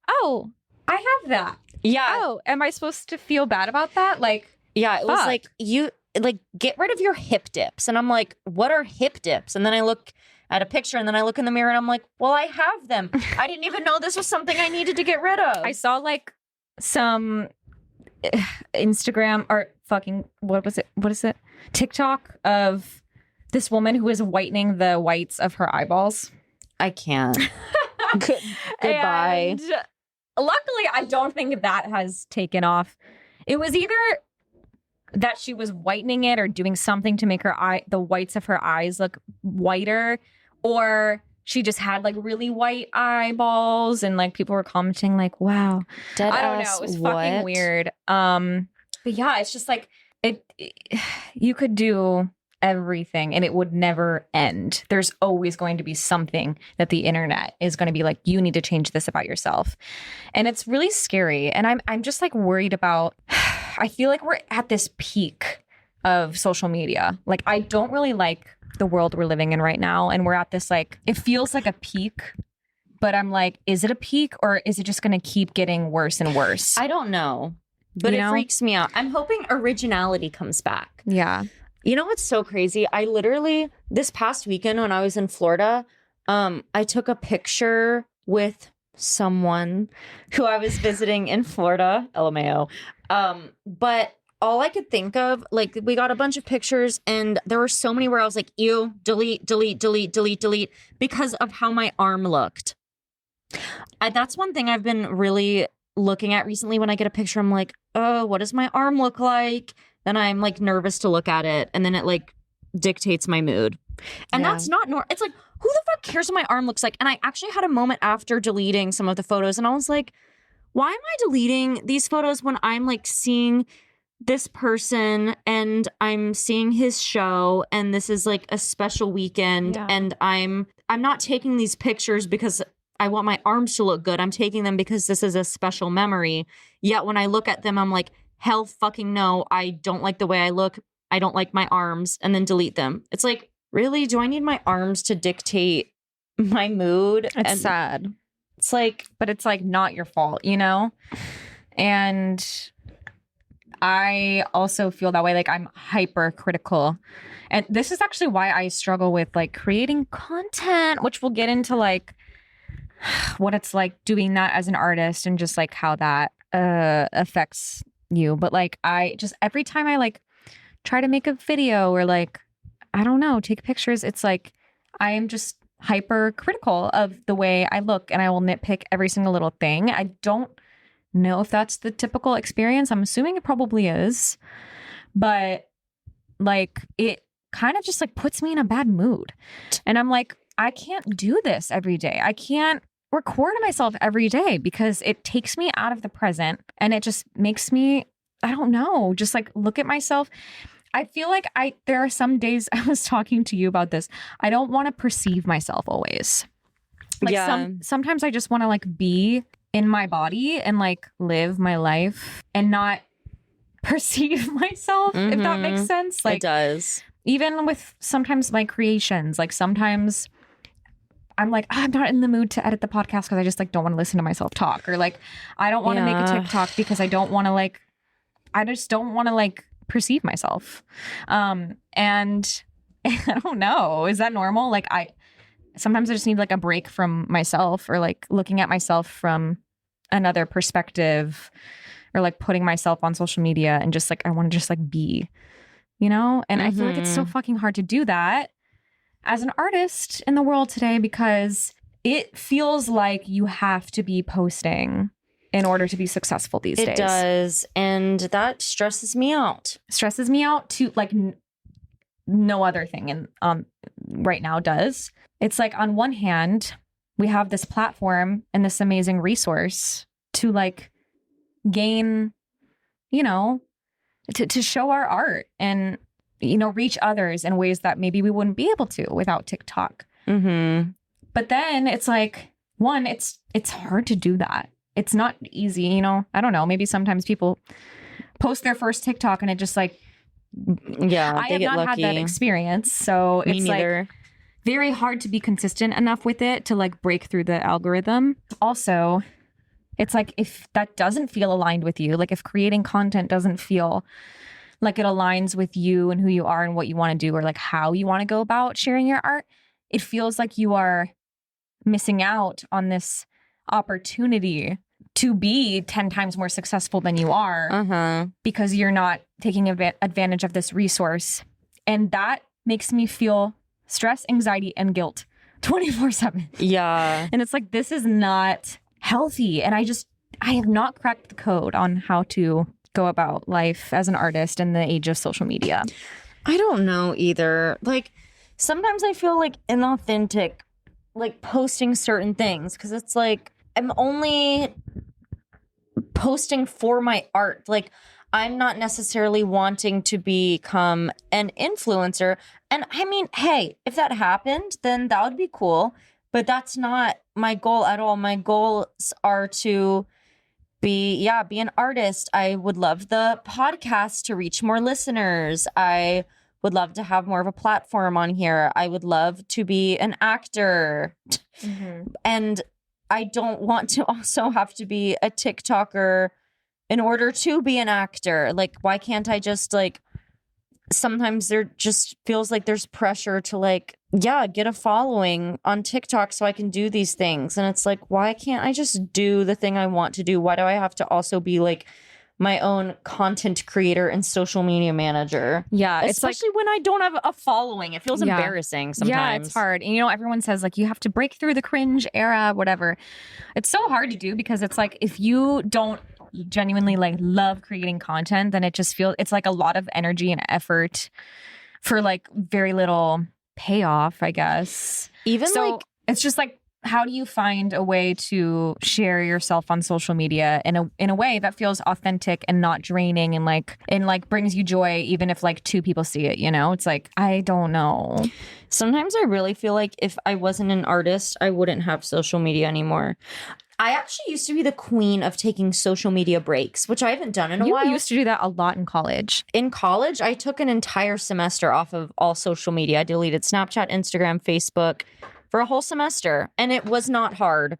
oh, I have that. yeah, Oh, am I supposed to feel bad about that? Like, yeah. It was fuck. like you like get rid of your hip dips, and I'm like, what are hip dips? And then I look at a picture, and then I look in the mirror, and I'm like, well, I have them. I didn't even know this was something I needed to get rid of. I saw like some Instagram or fucking what is it? TikTok of this woman who is whitening the whites of her eyeballs. I can't. Goodbye. And luckily, I don't think that has taken off. It was either that she was whitening it or doing something to make the whites of her eyes look whiter, or she just had like really white eyeballs, and like people were commenting like, wow. Dead I don't know. ass, It was what? fucking weird. But yeah, it's just like you could do everything and it would never end. There's always going to be something that the internet is going to be like, you need to change this about yourself. And it's really scary. And I'm just like worried about, I feel like we're at this peak of social media. Like I don't really like the world we're living in right now. And we're at this like, it feels like a peak, but I'm like, is it a peak or is it just going to keep getting worse and worse? I don't know, but You it know? freaks me out. I'm hoping originality comes back. Yeah. You know what's so crazy? I literally, this past weekend when I was in Florida, I took a picture with someone who I was visiting in Florida, LMAO. But all I could think of, like, we got a bunch of pictures and there were so many where I was like, ew, delete, delete, delete, delete, delete, because of how my arm looked. That's one thing I've been really looking at recently. When I get a picture, I'm like, oh, what does my arm look like? Then I'm like nervous to look at it. And then it like dictates my mood. And Yeah. that's not normal. It's like, who the fuck cares what my arm looks like? And I actually had a moment after deleting some of the photos and I was like, why am I deleting these photos when I'm like seeing this person and I'm seeing his show and this is like a special weekend Yeah. and I'm not taking these pictures because I want my arms to look good. I'm taking them because this is a special memory. Yet when I look at them, I'm like, hell fucking no, I don't like the way I look. I don't like my arms, and then delete them. It's like, really? Do I need my arms to dictate my mood? It's And sad. it's like, But it's like not your fault, you know? And I also feel that way. Like I'm hypercritical. And this is actually why I struggle with like creating content, which we'll get into like what it's like doing that as an artist and just like how that affects you. But like I just every time I like try to make a video or like I don't know, take pictures, it's like I am just hypercritical of the way I look and I will nitpick every single little thing. I don't know if that's the typical experience. I'm assuming it probably is. But like it kind of just like puts me in a bad mood. And I'm like, I can't do this every day. I can't record myself every day because it takes me out of the present and it just makes me, I don't know, just like look at myself. I feel like there are some days I was talking to you about this. I don't want to perceive myself always. Like Yeah. sometimes I just want to like be in my body and like live my life and not perceive myself, if that makes sense. it Like does. even with sometimes my creations, like sometimes I'm like, I'm not in the mood to edit the podcast because I just like don't want to listen to myself talk, or like I don't want to make a Yeah. TikTok because I don't want to like, I just don't want to like perceive myself. And I don't know. Is that normal? Like sometimes I just need like a break from myself, or like looking at myself from another perspective, or like putting myself on social media and just like, I want to just like be, you know? And I feel like it's so fucking hard to do that as an artist in the world today, because it feels like you have to be posting in order to be successful these days. It does. And that stresses me out. Stresses me out to like no other thing in right now does. It's like, on one hand, we have this platform and this amazing resource to like gain, you know, to show our art and, you know, reach others in ways that maybe we wouldn't be able to without TikTok. But then it's like, one, it's hard to do that. It's not easy, you know. I don't know. Maybe sometimes people post their first TikTok and it just like, yeah, I have not had that experience. So Me it's neither. like very hard to be consistent enough with it to like break through the algorithm. Also, it's like, if that doesn't feel aligned with you, like if creating content doesn't feel like it aligns with you and who you are and what you want to do, or like how you want to go about sharing your art, it feels like you are missing out on this opportunity to be 10 times more successful than you are, because you're not taking advantage of this resource. And that makes me feel stress, anxiety, and guilt 24/7. Yeah. And it's like, this is not healthy. And I have not cracked the code on how to go about life as an artist in the age of social media. I don't know either. Like, sometimes I feel like inauthentic, like posting certain things, because it's like, I'm only posting for my art. Like, I'm not necessarily wanting to become an influencer. And I mean, hey, if that happened, then that would be cool. But that's not my goal at all. My goals are to be an artist. I would love the podcast to reach more listeners. I would love to have more of a platform on here. I would love to be an actor. And I don't want to also have to be a TikToker in order to be an actor. Like, why can't I just like, sometimes there just feels like there's pressure to like, get a following on TikTok so I can do these things. And it's like, why can't I just do the thing I want to do? Why do I have to also be like my own content creator and social media manager? Yeah. It's especially when I don't have a following. It feels embarrassing sometimes. Yeah, it's hard. And you know, everyone says like, you have to break through the cringe era, whatever. It's so hard to do, because it's like, if you don't genuinely like love creating content, then it just feels, it's like a lot of energy and effort for like very little payoff, I guess. Even so like, it's just like, how do you find a way to share yourself on social media in a way that feels authentic and not draining, and like brings you joy, even if like 2 people see it, you know? It's like, I don't know. sometimes I really feel like if I wasn't an artist, I wouldn't have social media anymore. I actually used to be the queen of taking social media breaks, which I haven't done in a while. You used to do that a lot in college. In college, I took an entire semester off of all social media. I deleted Snapchat, Instagram, Facebook for a whole semester, and it was not hard.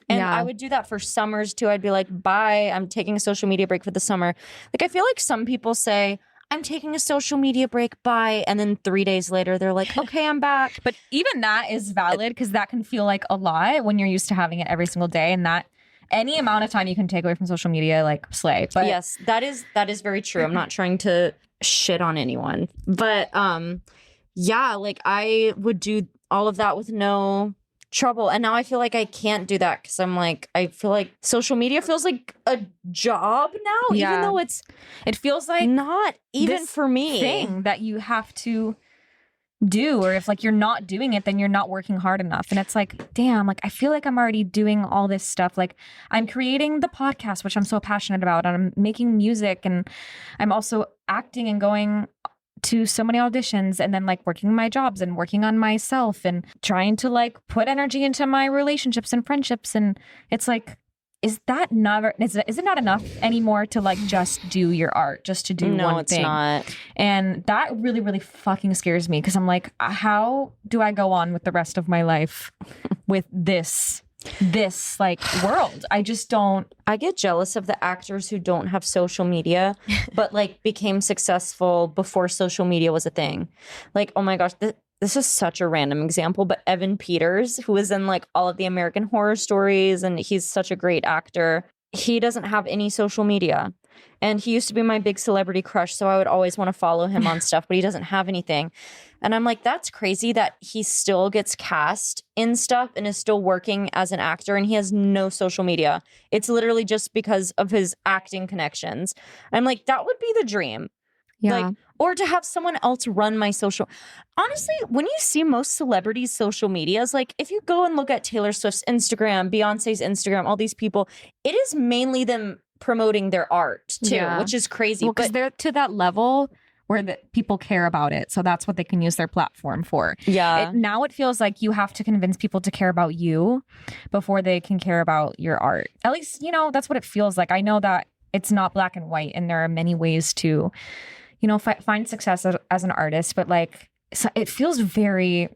And I would do that for summers too. I'd be like, bye, I'm taking a social media break for the summer. Like, I feel like some people say, I'm taking a social media break, bye. And then 3 days later, they're like, okay, I'm back. But even that is valid, because that can feel like a lot when you're used to having it every single day. And that any amount of time you can take away from social media, like, slay. But yes, that is very true. I'm not trying to shit on anyone. But yeah, like I would do all of that with no trouble. And now I feel like I can't do that, because I'm like, I feel like social media feels like a job now, even though it feels like not even for me thing that you have to do, or if like you're not doing it, then you're not working hard enough. And it's like, damn, like I feel like I'm already doing all this stuff. Like I'm creating the podcast, which I'm so passionate about, and I'm making music, and I'm also acting and going to so many auditions, and then like working my jobs and working on myself and trying to like put energy into my relationships and friendships. And it's like, is it not enough anymore to like just do your art, just to do one thing? No, it's not. And that really, really fucking scares me, because I'm like, how do I go on with the rest of my life with this this like world. I just don't. I get jealous of the actors who don't have social media, but like became successful before social media was a thing. Like, oh my gosh, this is such a random example, but Evan Peters, who is in like all of the American Horror Stories, and he's such a great actor. He doesn't have any social media. And he used to be my big celebrity crush, so I would always want to follow him on stuff, but he doesn't have anything. And I'm like, that's crazy that he still gets cast in stuff and is still working as an actor, and he has no social media. It's literally just because of his acting connections. I'm like, that would be the dream. Yeah. Like, or to have someone else run my social. Honestly, when you see most celebrities' social medias, like if you go and look at Taylor Swift's Instagram, Beyonce's Instagram, all these people, it is mainly them promoting their art too, which is crazy. Well, because they're to that level where the people care about it. So that's what they can use their platform for. Yeah. Now it feels like you have to convince people to care about you before they can care about your art. At least, you know, that's what it feels like. I know that it's not black and white, and there are many ways to, you know, find success as an artist, but like it feels very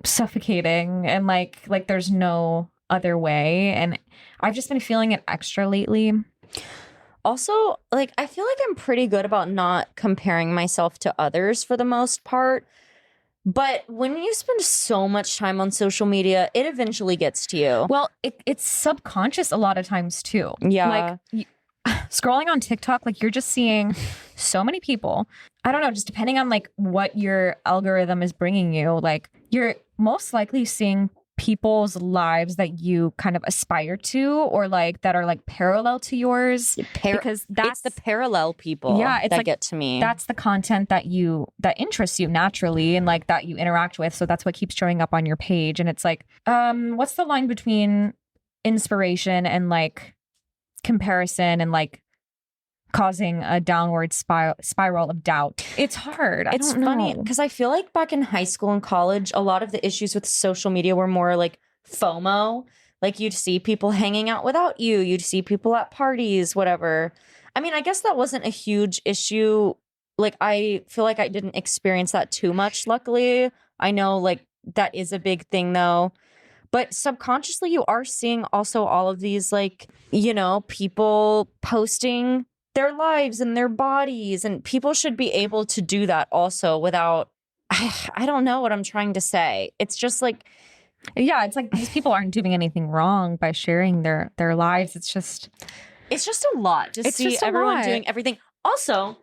suffocating, and like there's no other way. And I've just been feeling it extra lately. Also, like, I feel like I'm pretty good about not comparing myself to others for the most part. But when you spend so much time on social media, it eventually gets to you. Well, it's subconscious a lot of times too. Yeah. Like scrolling on TikTok, like you're just seeing so many people. I don't know, just depending on like what your algorithm is bringing you, like you're most likely seeing people's lives that you kind of aspire to, or like that are like parallel to yours, because that's the parallel people that like, get to me. That's the content that interests you naturally, and like that you interact with, so that's what keeps showing up on your page. And it's like, what's the line between inspiration and like comparison and like causing a downward spiral of doubt? It's hard. It's funny because I feel like back in high school and college, a lot of the issues with social media were more like FOMO. Like you'd see people hanging out without you. You'd see people at parties, whatever. I mean, I guess that wasn't a huge issue. Like, I feel like I didn't experience that too much, luckily. I know like that is a big thing though. But subconsciously, you are seeing also all of these like, you know, people posting their lives and their bodies, and people should be able to do that also without, I don't know what I'm trying to say. It's just like, yeah, it's like these people aren't doing anything wrong by sharing their lives. It's just a lot to see everyone doing everything. Also,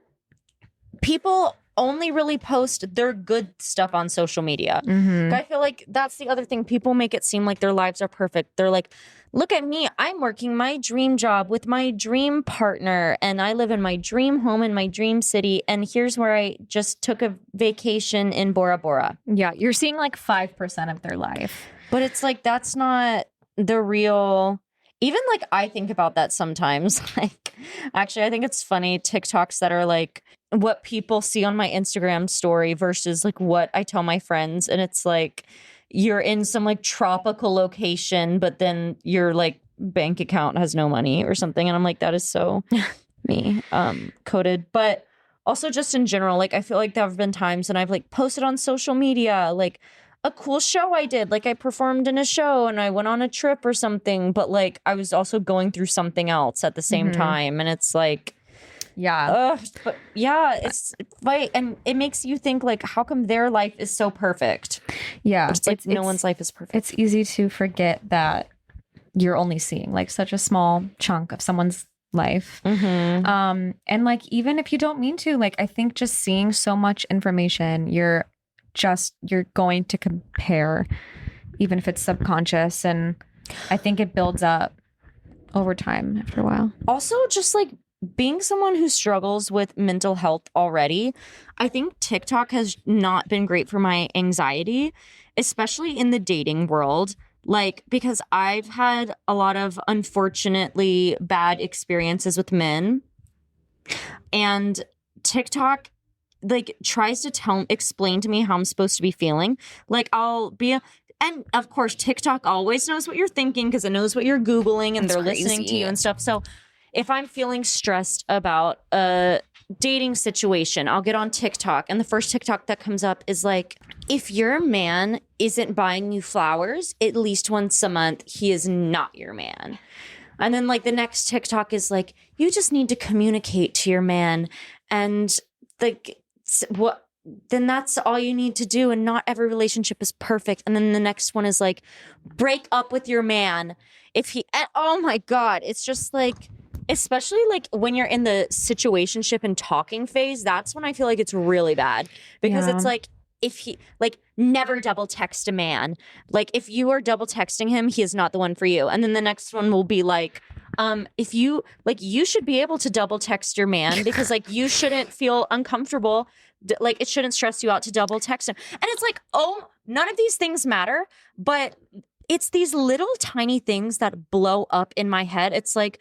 people only really post their good stuff on social media. Mm-hmm. I feel like that's the other thing. People make it seem like their lives are perfect. They're like, look at me. I'm working my dream job with my dream partner, and I live in my dream home in my dream city. And here's where I just took a vacation in Bora Bora. Yeah, you're seeing like 5% of their life. But it's like, that's not the real. Even like I think about that sometimes. Like, actually, I think it's funny TikToks that are like what people see on my Instagram story versus like what I tell my friends. And it's like you're in some like tropical location, but then your like bank account has no money or something. And I'm like, that is so me coded. But also just in general, like I feel like there have been times when I've like posted on social media like a cool show I did. Like I performed in a show and I went on a trip or something, but like I was also going through something else at the same time. And it's like, but yeah, it's like, and it makes you think like, how come their life is so perfect? Yeah. It's like no one's life is perfect. It's easy to forget that you're only seeing like such a small chunk of someone's life. Mm-hmm. And like, even if you don't mean to, like, I think just seeing so much information, you're going to compare, even if it's subconscious. And I think it builds up over time after a while. Also, just like being someone who struggles with mental health already, I think TikTok has not been great for my anxiety, especially in the dating world. Like, because I've had a lot of unfortunately bad experiences with men, and TikTok like tries to explain to me how I'm supposed to be feeling. Like and of course TikTok always knows what you're thinking because it knows what you're Googling, and they're listening to you and stuff. So if I'm feeling stressed about a dating situation, I'll get on TikTok, and the first TikTok that comes up is like, if your man isn't buying you flowers at least once a month, he is not your man. And then like the next TikTok is like, you just need to communicate to your man, and like what then that's all you need to do, and not every relationship is perfect. And then the next one is like, break up with your man if he oh my God, it's just like, especially like when you're in the situationship and talking phase, that's when I feel like it's really bad, because it's like, if he like, never double text a man. Like if you are double texting him, he is not the one for you. And then the next one will be like, if you like, you should be able to double text your man, because like you shouldn't feel uncomfortable. Like it shouldn't stress you out to double text him. And it's like, oh, none of these things matter, but it's these little tiny things that blow up in my head. It's like,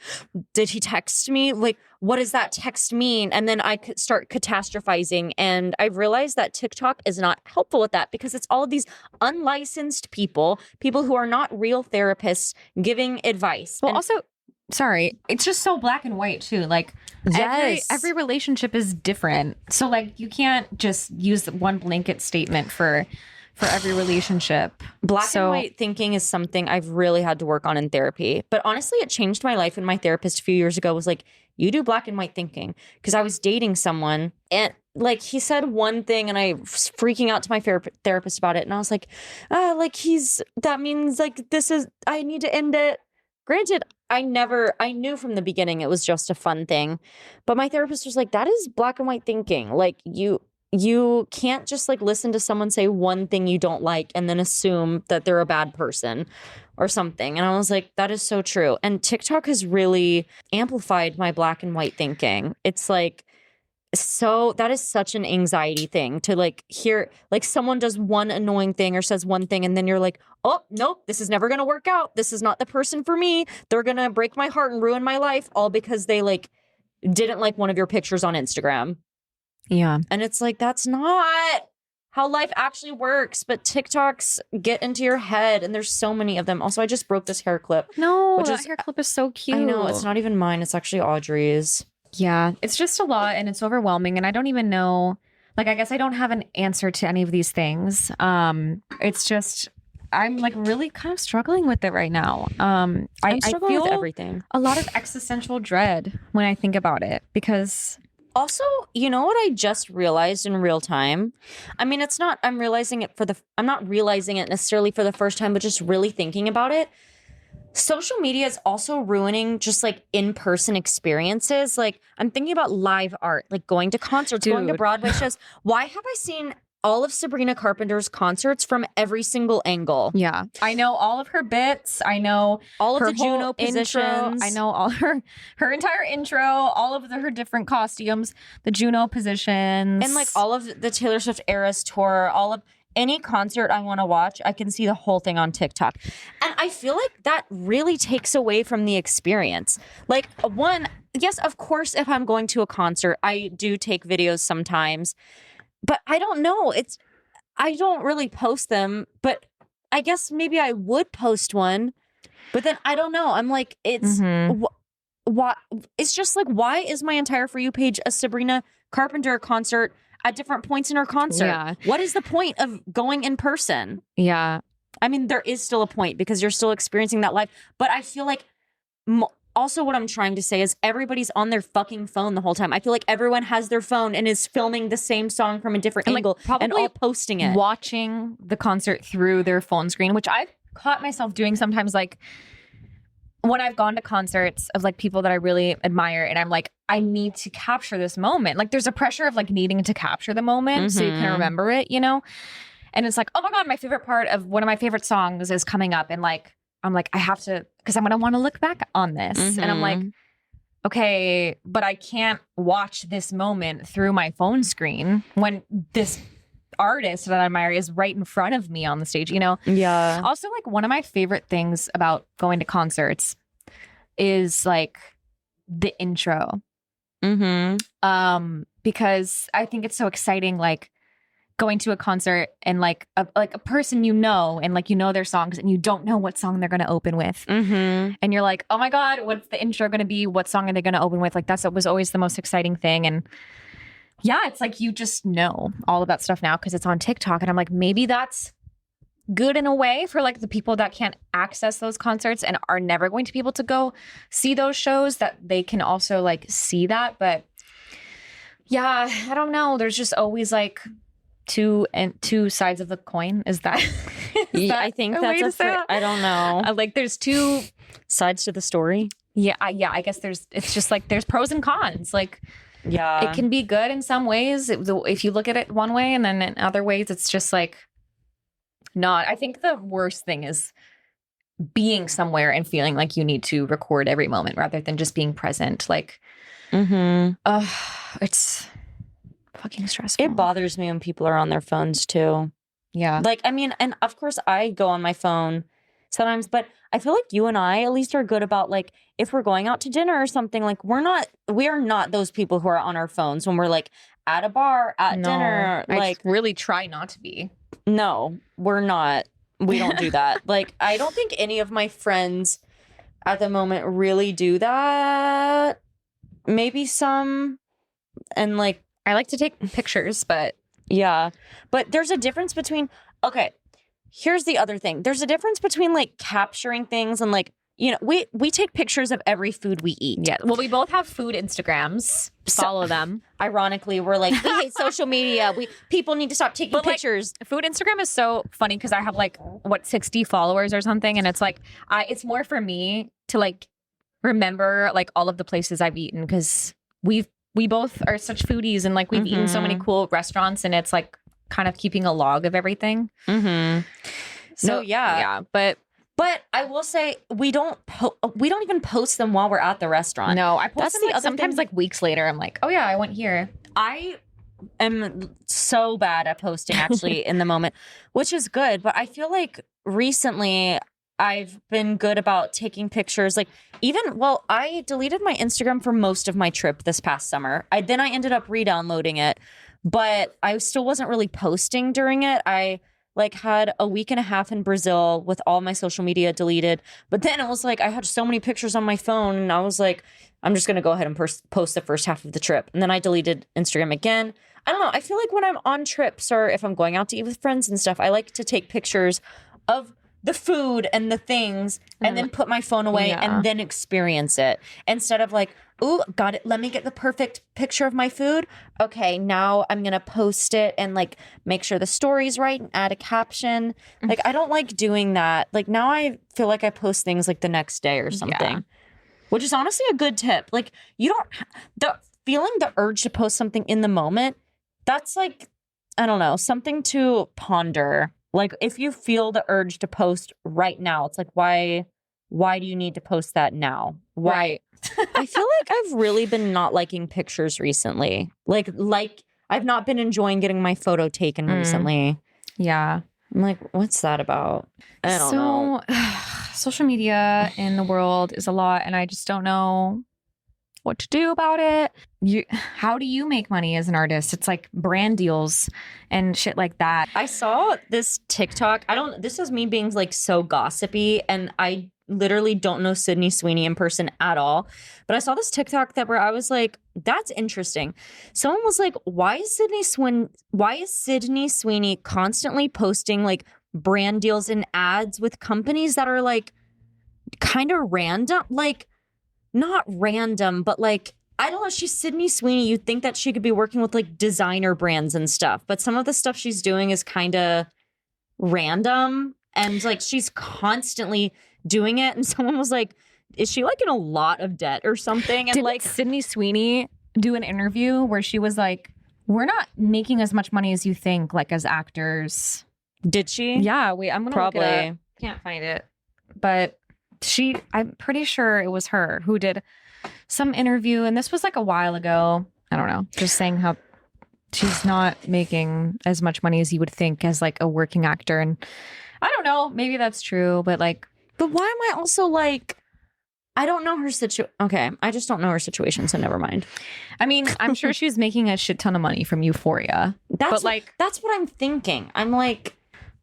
did he text me? Like, what does that text mean? And then I could start catastrophizing. And I've realized that TikTok is not helpful with that, because it's all of these unlicensed people who are not real therapists giving advice. Well, And also, sorry, it's just so black and white too. Like every relationship is different. So like you can't just use one blanket statement for every relationship. Black and white thinking is something I've really had to work on in therapy. But honestly, it changed my life when my therapist a few years ago was like, you do black and white thinking. Because I was dating someone, and like he said one thing, and I was freaking out to my therapist about it. And I was like, that means like I need to end it. Granted, I knew from the beginning it was just a fun thing. But my therapist was like, that is black and white thinking. Like you can't just like listen to someone say one thing you don't like and then assume that they're a bad person or something. And I was like, that is so true. And TikTok has really amplified my black and white thinking. It's like, so that is such an anxiety thing to like hear, like someone does one annoying thing or says one thing, and then you're like, oh, nope, this is never going to work out. This is not the person for me. They're going to break my heart and ruin my life, all because they like didn't like one of your pictures on Instagram. Yeah. And it's like, that's not how life actually works. But TikToks get into your head, and there's so many of them. Also, I just broke this hair clip. No, that hair clip is so cute. I know, it's not even mine. It's actually Audrey's. Yeah, it's just a lot, and it's overwhelming. And I don't even know, like, I guess I don't have an answer to any of these things. It's just, I'm like really kind of struggling with it right now. I feel with everything. A lot of existential dread when I think about it, because also, you know what I just realized in real time? I mean, it's not, I'm not realizing it necessarily for the first time, but just really thinking about it. Social media is also ruining just like in-person experiences. Like I'm thinking about live art, like going to concerts, going to Broadway shows. Why have I seen all of Sabrina Carpenter's concerts from every single angle? Yeah. I know all of her bits. I know all of her the Juno positions. Intro. I know all her entire intro, all of her different costumes, the Juno positions. And like all of the Taylor Swift Eras tour, all of any concert I want to watch, I can see the whole thing on TikTok. And I feel like that really takes away from the experience. Like one, yes, of course, if I'm going to a concert, I do take videos sometimes. But I don't know. I don't really post them, but I guess maybe I would post one. But then I don't know. I'm like, it's it's just like, why is my entire For You page a Sabrina Carpenter concert at different points in her concert? Yeah. What is the point of going in person? Yeah. I mean, there is still a point because you're still experiencing that live. But I feel like also what I'm trying to say is everybody's on their fucking phone the whole time. I feel like everyone has their phone and is filming the same song from a different angle and all posting it. Watching the concert through their phone screen, which I've caught myself doing sometimes, like when I've gone to concerts of like people that I really admire, and I'm like, I need to capture this moment. Like there's a pressure of like needing to capture the moment so you can remember it, you know? And it's like, oh my God, my favorite part of one of my favorite songs is coming up, and like, I'm like, I have to, because I'm going to want to look back on this. And I'm like, okay, but I can't watch this moment through my phone screen when this artist that I admire is right in front of me on the stage, you know? Yeah. Also, like one of my favorite things about going to concerts is like the intro. Because I think it's so exciting. Like going to a concert and like a person and like their songs and you don't know what song they're going to open with. Mm-hmm. And you're like, oh my God, what's the intro going to be? What song are they going to open with? Like that was always the most exciting thing. And yeah, it's like you just know all of that stuff now because it's on TikTok. And I'm like, maybe that's good in a way for like the people that can't access those concerts and are never going to be able to go see those shows, that they can also like see that. But yeah, I don't know. There's just always like two sides of the coin. Is that? I think that's I don't know. Like there's two sides to the story. Yeah. I guess it's just like there's pros and cons. Like, yeah, it can be good in some ways if you look at it one way, and then in other ways it's just like not. I think the worst thing is being somewhere and feeling like you need to record every moment rather than just being present. Like, it's fucking stressful. It bothers me when people are on their phones too. Yeah. Like, I mean, and of course I go on my phone sometimes, but I feel like you and I at least are good about like, if we're going out to dinner or something, like we are not those people who are on our phones when we're like at a bar, at dinner. Like, I really try not to be. No, we're not. We don't do that. Like, I don't think any of my friends at the moment really do that. Maybe some. And like, I like to take pictures, but yeah. But there's a difference between, okay, here's the other thing. There's a difference between like capturing things and like, we take pictures of every food we eat. Yeah. Well, we both have food Instagrams. Follow them. Ironically, we're like, we hate social media. People need to stop taking pictures. Like, food Instagram is so funny because I have like 60 followers or something, and it's like it's more for me to like remember like all of the places I've eaten because we both are such foodies and like we've eaten so many cool restaurants, and it's like kind of keeping a log of everything. Mm-hmm. So yeah, But I will say we don't even post them while we're at the restaurant. No, I post That's them the like, other sometimes thing. like weeks later. I'm like, oh yeah, I went here. I am so bad at posting actually in the moment, which is good. But I feel like recently I've been good about taking pictures. Like I deleted my Instagram for most of my trip this past summer. Then I ended up re-downloading it, but I still wasn't really posting during it. I like had a week and a half in Brazil with all my social media deleted. But then it was like, I had so many pictures on my phone and I was like, I'm just going to go ahead and post the first half of the trip. And then I deleted Instagram again. I don't know. I feel like when I'm on trips or if I'm going out to eat with friends and stuff, I like to take pictures of the food and the things and then put my phone away and then experience it instead of like, ooh, got it. Let me get the perfect picture of my food. Okay, now I'm going to post it and like make sure the story's right and add a caption. Like, I don't like doing that. Like now I feel like I post things like the next day or something, which is honestly a good tip. Like the urge to post something in the moment, that's like, I don't know, something to ponder. Like if you feel the urge to post right now, it's like, why do you need to post that now? Why? Right. I feel like I've really been not liking pictures recently. Like I've not been enjoying getting my photo taken recently. Yeah. I'm like, what's that about? I don't know. Social media in the world is a lot, and I just don't know what to do about it. How do you make money as an artist? It's like brand deals and shit like that. I saw this TikTok. This is me being like so gossipy, and I literally don't know Sydney Sweeney in person at all. But I saw this TikTok where I was like, that's interesting. Someone was like, why is Sydney Sweeney constantly posting like brand deals and ads with companies that are like kind of random? Like, not random, but like, I don't know, she's Sydney Sweeney. You'd think that she could be working with like designer brands and stuff, but some of the stuff she's doing is kind of random and like she's constantly doing it. And someone was like, is she like in a lot of debt or something? And did like Sydney Sweeney do an interview where she was like, we're not making as much money as you think, like as actors. Did she? Yeah, wait, I'm gonna probably look it up. Can't find it, but I'm pretty sure it was her who did some interview, and this was like a while ago. I don't know, just saying how she's not making as much money as you would think as like a working actor. And I don't know, maybe that's true, but why am I also like, I don't know her situation. Okay, I just don't know her situation, so never mind. I mean, I'm sure she's making a shit ton of money from Euphoria. That's what I'm thinking. I'm like,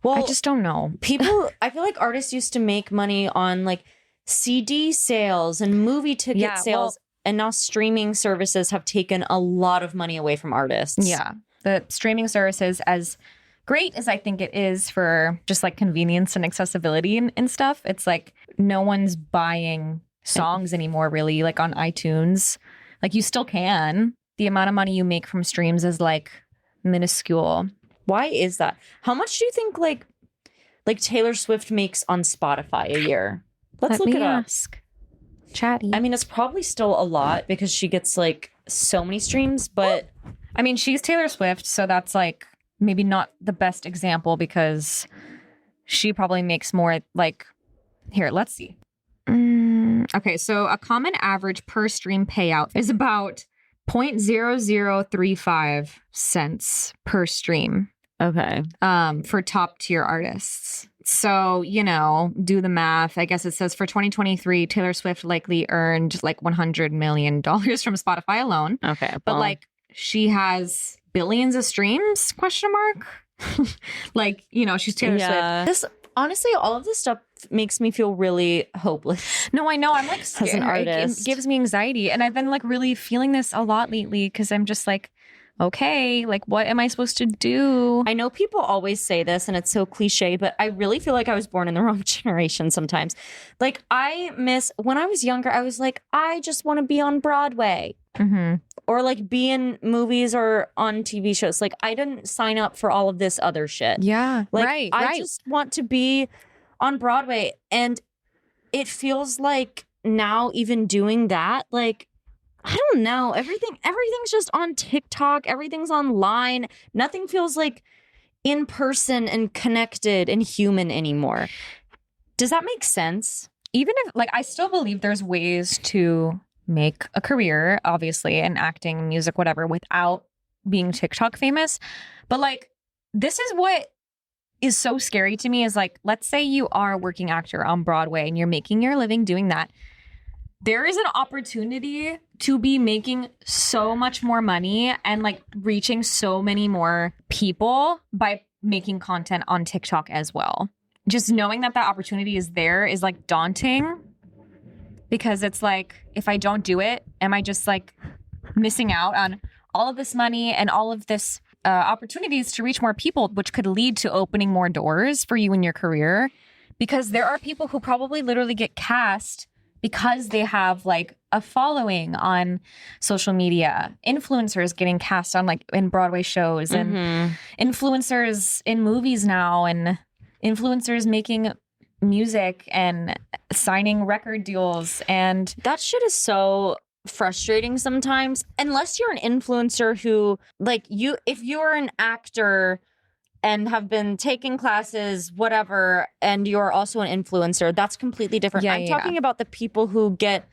well, I just don't know. People, I feel like artists used to make money on like CD sales and movie ticket sales, and now streaming services have taken a lot of money away from artists. Yeah, the streaming services, as great as I think it is for just like convenience and accessibility and stuff, it's like no one's buying songs anymore, really, like on iTunes. Like you still can. The amount of money you make from streams is like minuscule. Why is that? How much do you think like Taylor Swift makes on Spotify a year? Let's look it up. Chatty. I mean, it's probably still a lot because she gets like so many streams, but I mean, she's Taylor Swift, so that's like maybe not the best example because she probably makes more like, here, let's see. Okay, so a common average per stream payout is about 0.0035 cents per stream. okay. For top tier artists. So, you know, do the math. I guess it says for 2023, Taylor Swift likely earned like $100 million from Spotify alone. Okay. But like she has billions of streams, question mark? Like, you know, she's Taylor Swift. This honestly, all of this stuff makes me feel really hopeless. No, I know. I'm like scared. As an artist. It gives me anxiety. And I've been like really feeling this a lot lately because I'm just like, okay, like what am I supposed to do? I know people always say this and it's so cliche, but I really feel like I was born in the wrong generation sometimes. Like I miss when I was younger, I was like, I just want to be on Broadway. Mm-hmm. Or like be in movies or on TV shows. Like I didn't sign up for all of this other shit. Yeah, Like I just want to be on Broadway. And it feels like now even doing that, like, I don't know. Everything's just on TikTok. Everything's online. Nothing feels like in person and connected and human anymore. Does that make sense? Even if like I still believe there's ways to make a career, obviously, in acting, music, whatever, without being TikTok famous. But like, this is what is so scary to me is like, let's say you are a working actor on Broadway and you're making your living doing that. There is an opportunity to be making so much more money and like reaching so many more people by making content on TikTok as well. Just knowing that that opportunity is there is like daunting. Because it's like, if I don't do it, am I just like missing out on all of this money and all of this opportunities to reach more people, which could lead to opening more doors for you in your career? Because there are people who probably literally get cast because they have like a following on social media. Influencers getting cast on like in Broadway shows and influencers in movies now and influencers making music and signing record deals, and that shit is so frustrating sometimes. Unless you're an influencer who like if you're an actor and have been taking classes, whatever, and you're also an influencer, that's completely different. I'm talking about the people who get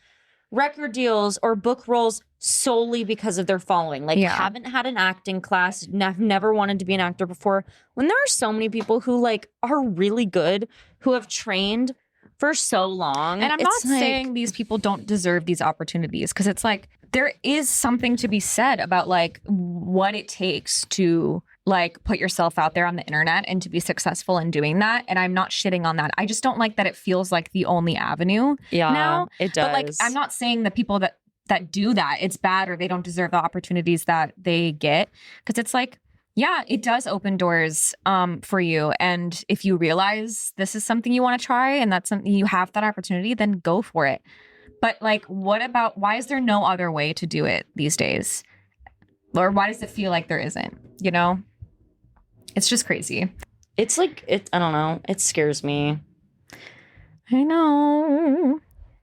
record deals or book roles solely because of their following. Like haven't had an acting class, never wanted to be an actor before. When there are so many people who like are really good, who have trained for so long. And I'm not saying these people don't deserve these opportunities, because it's like there is something to be said about like what it takes to like put yourself out there on the internet and to be successful in doing that. And I'm not shitting on that. I just don't like that it feels like the only avenue now. It does. But like, I'm not saying the people that do that, it's bad or they don't deserve the opportunities that they get. Because it's like, yeah, it does open doors for you. And if you realize this is something you want to try and that's something you have that opportunity, then go for it. But like, why is there no other way to do it these days? Or why does it feel like there isn't, you know? It's just crazy. It's like, I don't know. It scares me. I know.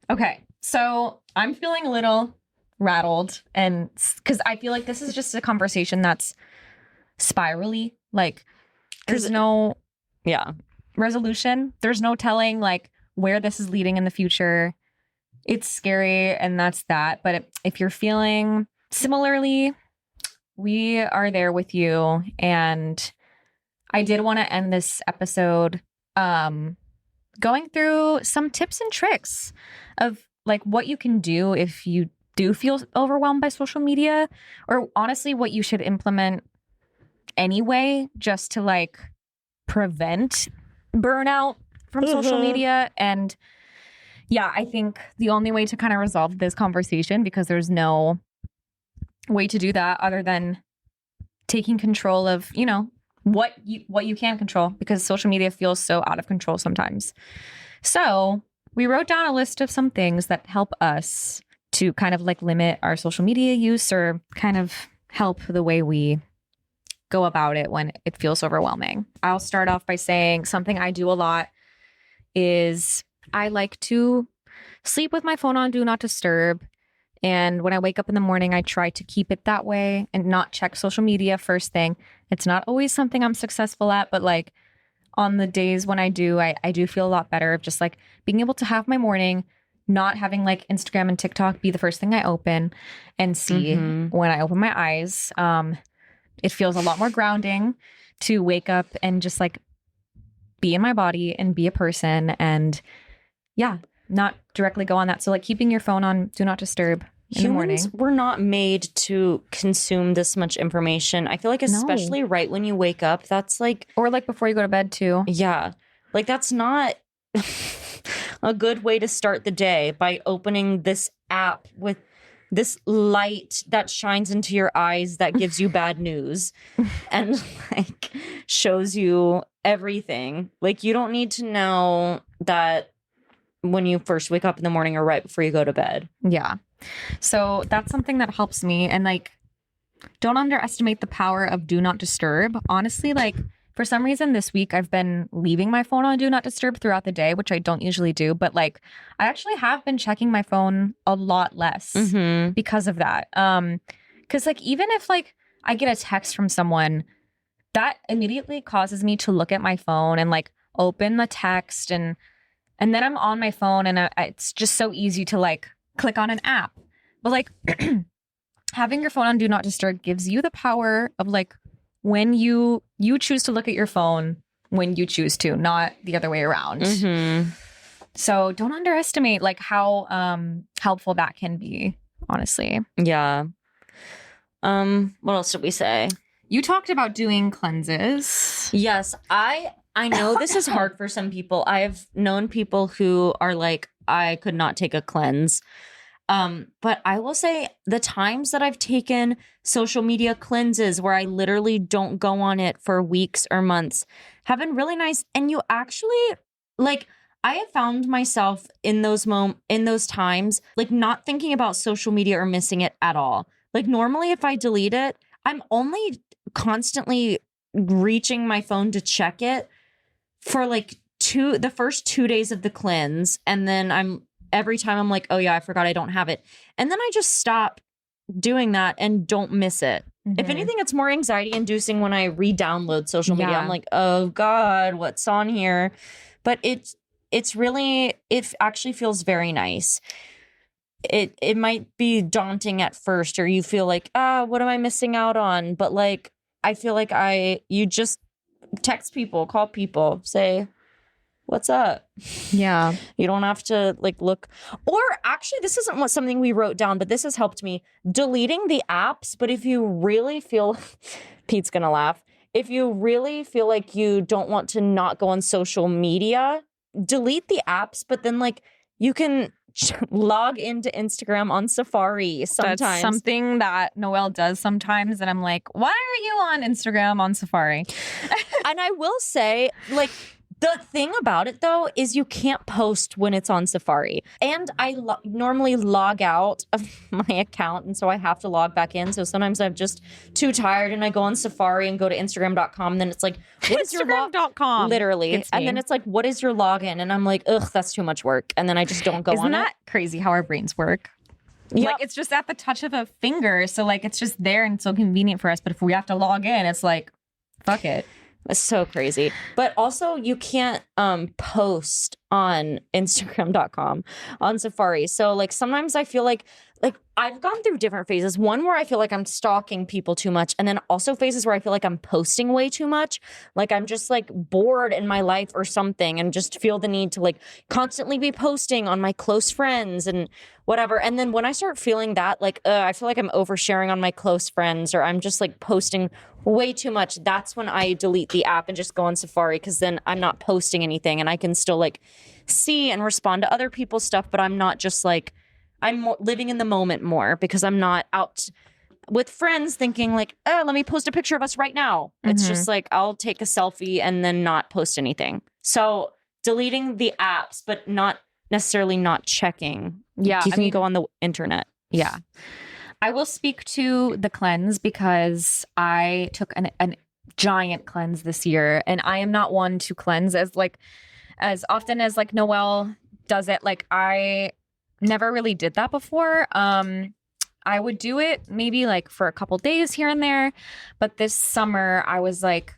Okay. So I'm feeling a little rattled, and because I feel like this is just a conversation that's spirally. Like there's no resolution. There's no telling like where this is leading in the future. It's scary, and that's that. But if you're feeling similarly, we are there with you. And I did want to end this episode going through some tips and tricks of like what you can do if you do feel overwhelmed by social media, or honestly what you should implement anyway, just to like prevent burnout from social media. And yeah, I think the only way to kind of resolve this conversation, because there's no way to do that other than taking control of, you know, what you can control, because social media feels so out of control sometimes. So we wrote down a list of some things that help us to kind of like limit our social media use, or kind of help the way we go about it when it feels overwhelming. I'll start off by saying something I do a lot is I like to sleep with my phone on Do Not Disturb. And when I wake up in the morning, I try to keep it that way and not check social media first thing. It's not always something I'm successful at, but like on the days when I do, I do feel a lot better of just like being able to have my morning, not having like Instagram and TikTok be the first thing I open and see when I open my eyes. It feels a lot more grounding to wake up and just like be in my body and be a person, and yeah, not directly go on that. So like keeping your phone on Do Not Disturb in the morning. Humans were not made to consume this much information. I feel like especially right when you wake up, that's like... Or like before you go to bed too. Yeah. Like that's not a good way to start the day, by opening this app with this light that shines into your eyes that gives you bad news and like shows you everything. Like you don't need to know that when you first wake up in the morning or right before you go to bed. Yeah. So that's something that helps me. And like, don't underestimate the power of Do Not Disturb. Honestly, like for some reason this week I've been leaving my phone on Do Not Disturb throughout the day, which I don't usually do. But like, I actually have been checking my phone a lot less because of that. Because like, even if like I get a text from someone, that immediately causes me to look at my phone and like open the text, and then I'm on my phone, and it's just so easy to like click on an app. But like having your phone on Do Not Disturb gives you the power of like when you choose to look at your phone when you choose to, not the other way around. So don't underestimate like how helpful that can be, honestly. Yeah. What else did we say? You talked about doing cleanses. Yes, I know this is hard for some people. I've known people who are like, I could not take a cleanse. But I will say the times that I've taken social media cleanses where I literally don't go on it for weeks or months have been really nice. And you actually like, I have found myself in those times, like not thinking about social media or missing it at all. Like normally if I delete it, I'm only constantly reaching my phone to check it for like the first 2 days of the cleanse. And then every time I'm like, oh yeah, I forgot I don't have it. And then I just stop doing that and don't miss it. If anything, it's more anxiety inducing when I re-download social media. I'm like, oh God, what's on here? But it actually feels very nice. It might be daunting at first, or you feel like, what am I missing out on? But like, I feel like you just text people, call people, say, what's up? Yeah. You don't have to like look. Or actually, this isn't something we wrote down, but this has helped me. Deleting the apps. But if you really feel, Pete's going to laugh. If you really feel like you don't want to not go on social media, delete the apps. But then like you can log into Instagram on Safari sometimes. That's something that Noelle does sometimes. And I'm like, why are you on Instagram on Safari? And I will say, like, the thing about it, though, is you can't post when it's on Safari. And I normally log out of my account, and so I have to log back in. So sometimes I'm just too tired, and I go on Safari and go to Instagram.com, and then it's like, what is your Instagram.com? Literally. And then it's like, what is your login? And I'm like, ugh, that's too much work. And then I just don't go on it. Isn't that crazy how our brains work? Yep. Like, it's just at the touch of a finger. So, like, it's just there and it's so convenient for us. But if we have to log in, it's like, fuck it. It's so crazy. But also you can't post on Instagram.com on Safari. So like sometimes I feel like I've gone through different phases. One where I feel like I'm stalking people too much, and then also phases where I feel like I'm posting way too much. Like I'm just like bored in my life or something and just feel the need to like constantly be posting on my close friends and whatever. And then when I start feeling that, like I feel like I'm oversharing on my close friends, or I'm just like posting way too much, that's when I delete the app and just go on Safari, because then I'm not posting anything and I can still like see and respond to other people's stuff, but I'm not just like, I'm living in the moment more, because I'm not out with friends thinking like, oh, let me post a picture of us right now. It's just like, I'll take a selfie and then not post anything. So deleting the apps, but not necessarily not checking. Yeah. You can go on the internet. Yeah. I will speak to the cleanse because I took a giant cleanse this year, and I am not one to cleanse as often as like Noelle does it. Like I never really did that before. I would do it maybe like for a couple days here and there, but this summer I was like,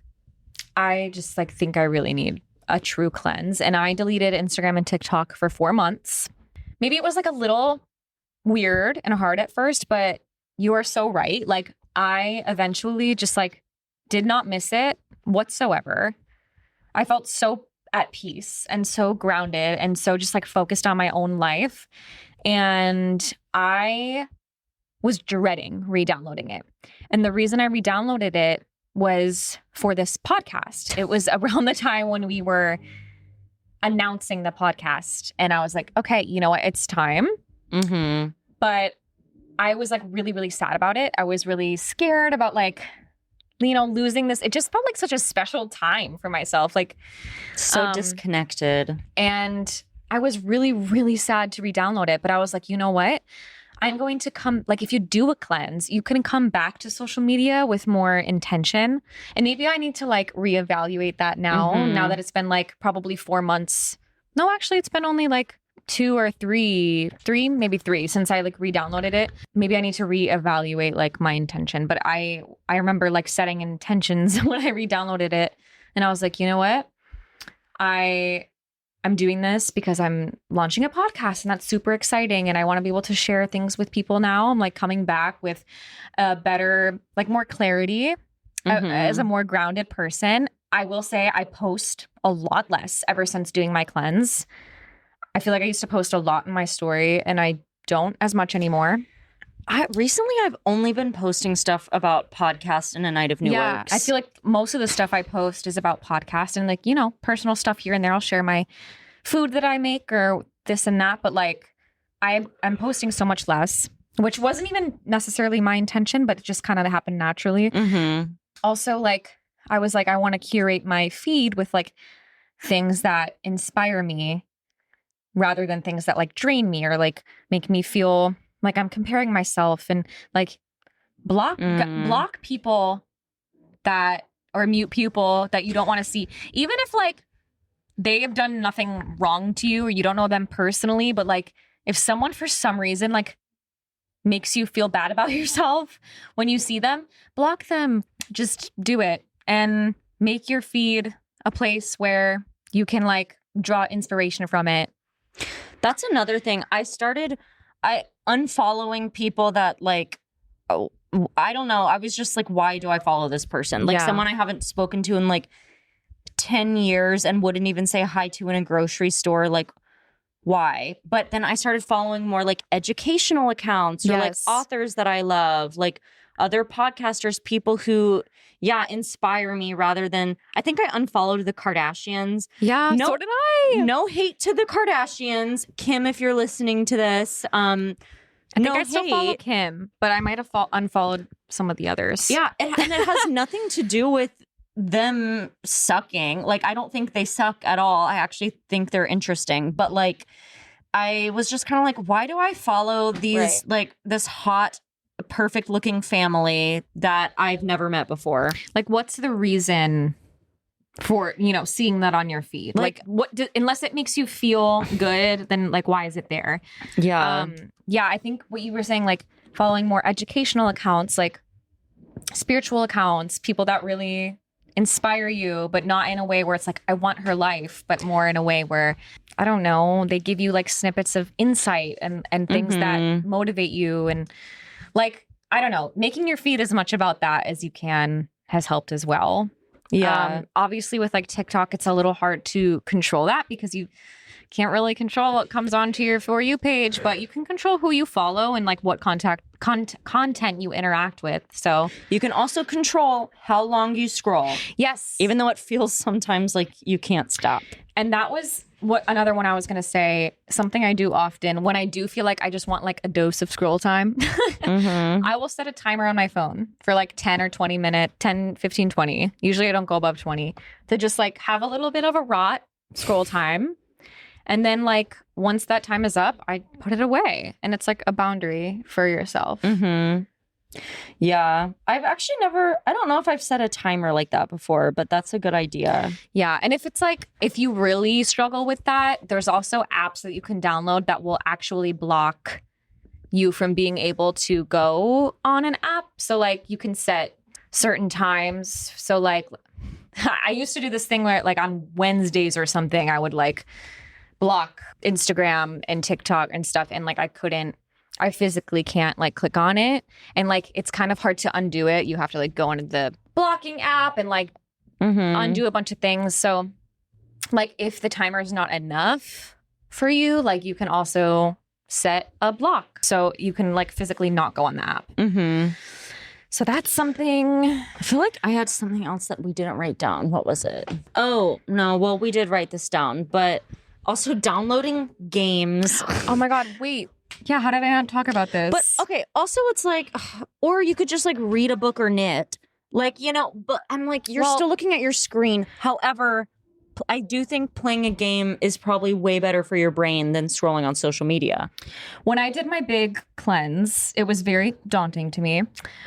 I just like think I really need a true cleanse, and I deleted Instagram and TikTok for 4 months. Maybe it was like a little weird and hard at first, but you are so right. Like I eventually just like did not miss it whatsoever. I felt so at peace and so grounded and so just like focused on my own life. And I was dreading re-downloading it. And the reason I re-downloaded it was for this podcast. It was around the time when we were announcing the podcast. And I was like, okay, you know what? It's time. Mm-hmm. But I was like really, really sad about it. I was really scared about like, you know, losing this. It just felt like such a special time for myself. Like so disconnected. And I was really, really sad to re-download it. But I was like, you know what? I'm going to come, like if you do a cleanse, you can come back to social media with more intention. And maybe I need to like reevaluate that now that it's been like probably 4 months. No, actually it's been only like 2 or 3, maybe 3 since I like re-downloaded it. Maybe I need to reevaluate like my intention. But I remember like setting intentions when I re-downloaded it, and I was like, you know what? I'm doing this because I'm launching a podcast, and that's super exciting, and I want to be able to share things with people now. I'm like coming back with a better, like more clarity as a more grounded person. I will say I post a lot less ever since doing my cleanse. I feel like I used to post a lot in my story, and I don't as much anymore. Recently, I've only been posting stuff about podcast and A Night of New Works. I feel like most of the stuff I post is about podcast and like, you know, personal stuff here and there. I'll share my food that I make or this and that. But like, I'm posting so much less, which wasn't even necessarily my intention, but it just kind of happened naturally. Also, like, I was like, I want to curate my feed with like things that inspire me rather than things that like drain me or like make me feel like I'm comparing myself, and like block people that, or mute people that you don't want to see, even if like they have done nothing wrong to you or you don't know them personally. But like if someone for some reason like makes you feel bad about yourself when you see them, block them. Just do it and make your feed a place where you can like draw inspiration from it. That's another thing. I unfollowing people that like, oh, I don't know. I was just like, why do I follow this person? Like someone I haven't spoken to in like 10 years and wouldn't even say hi to in a grocery store. Like, why? But then I started following more like educational accounts or like authors that I love, like other podcasters, people who, inspire me rather than, I think I unfollowed the Kardashians. Yeah, so did I. No hate to the Kardashians. Kim, if you're listening to this, I think I still follow Kim, but I might have unfollowed some of the others. Yeah, and it has nothing to do with them sucking. Like, I don't think they suck at all. I actually think they're interesting. But like, I was just kind of like, why do I follow these like this hot, perfect looking family that I've never met before? Like, what's the reason for, you know, seeing that on your feed? Like what unless it makes you feel good, then like why is it there? I think what you were saying, like following more educational accounts, like spiritual accounts, people that really inspire you, but not in a way where it's like, I want her life, but more in a way where, I don't know, they give you like snippets of insight and things that motivate you. And like, I don't know, making your feed as much about that as you can has helped as well. Yeah. Obviously with like TikTok, it's a little hard to control that because you can't really control what comes onto your For You page, but you can control who you follow and like what content you interact with. So You can also control how long you scroll, yes, even though it feels sometimes like you can't stop. and that was what another one I was going to say, something I do often when I do feel like I just want like a dose of scroll time. I will set a timer on my phone for like 10 or 20 minutes, 10, 15, 20. Usually I don't go above 20 to just like have a little bit of a rot scroll time. And then like once that time is up, I put it away. And it's like a boundary for yourself. Yeah. I've actually I don't know if I've set a timer like that before, but that's a good idea. Yeah. And if it's like, if you really struggle with that, there's also apps that you can download that will actually block you from being able to go on an app. So like you can set certain times. So like I used to do this thing where like on Wednesdays or something, I would like block Instagram and TikTok and stuff. And like I physically can't like click on it. And like it's kind of hard to undo it. You have to like go into the blocking app and like undo a bunch of things. So like if the timer is not enough for you, like you can also set a block. So you can like physically not go on the app. So that's something. I feel like I had something else that we didn't write down. What was it? Oh, no. Well, we did write this down, but also downloading games. Oh my God, wait. Yeah, how did I not talk about this? But okay, also it's like, or you could just like read a book or knit. Like, you know, but I'm like, you're still looking at your screen. However, I do think playing a game is probably way better for your brain than scrolling on social media. When I did my big cleanse, it was very daunting to me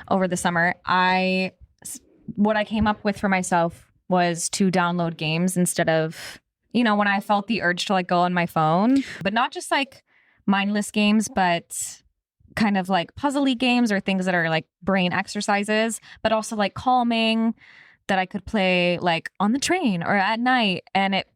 over the summer. What I came up with for myself was to download games instead of, you know, when I felt the urge to like go on my phone, but not just like mindless games, but kind of like puzzly games or things that are like brain exercises, but also like calming that I could play like on the train or at night. And it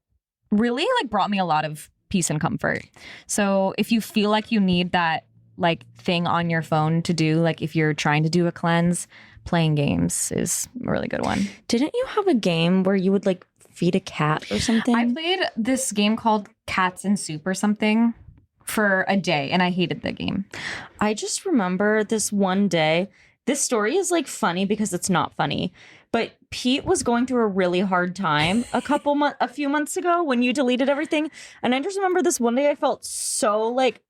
really like brought me a lot of peace and comfort. So if you feel like you need that like thing on your phone to do, like if you're trying to do a cleanse, playing games is a really good one. Didn't you have a game where you would like feed a cat or something? I played this game called Cats in Soup or something for a day, and I hated the game. I just remember this one day. This story is like funny because it's not funny, but Pete was going through a really hard time a few months ago when you deleted everything, and I just remember this one day I felt so like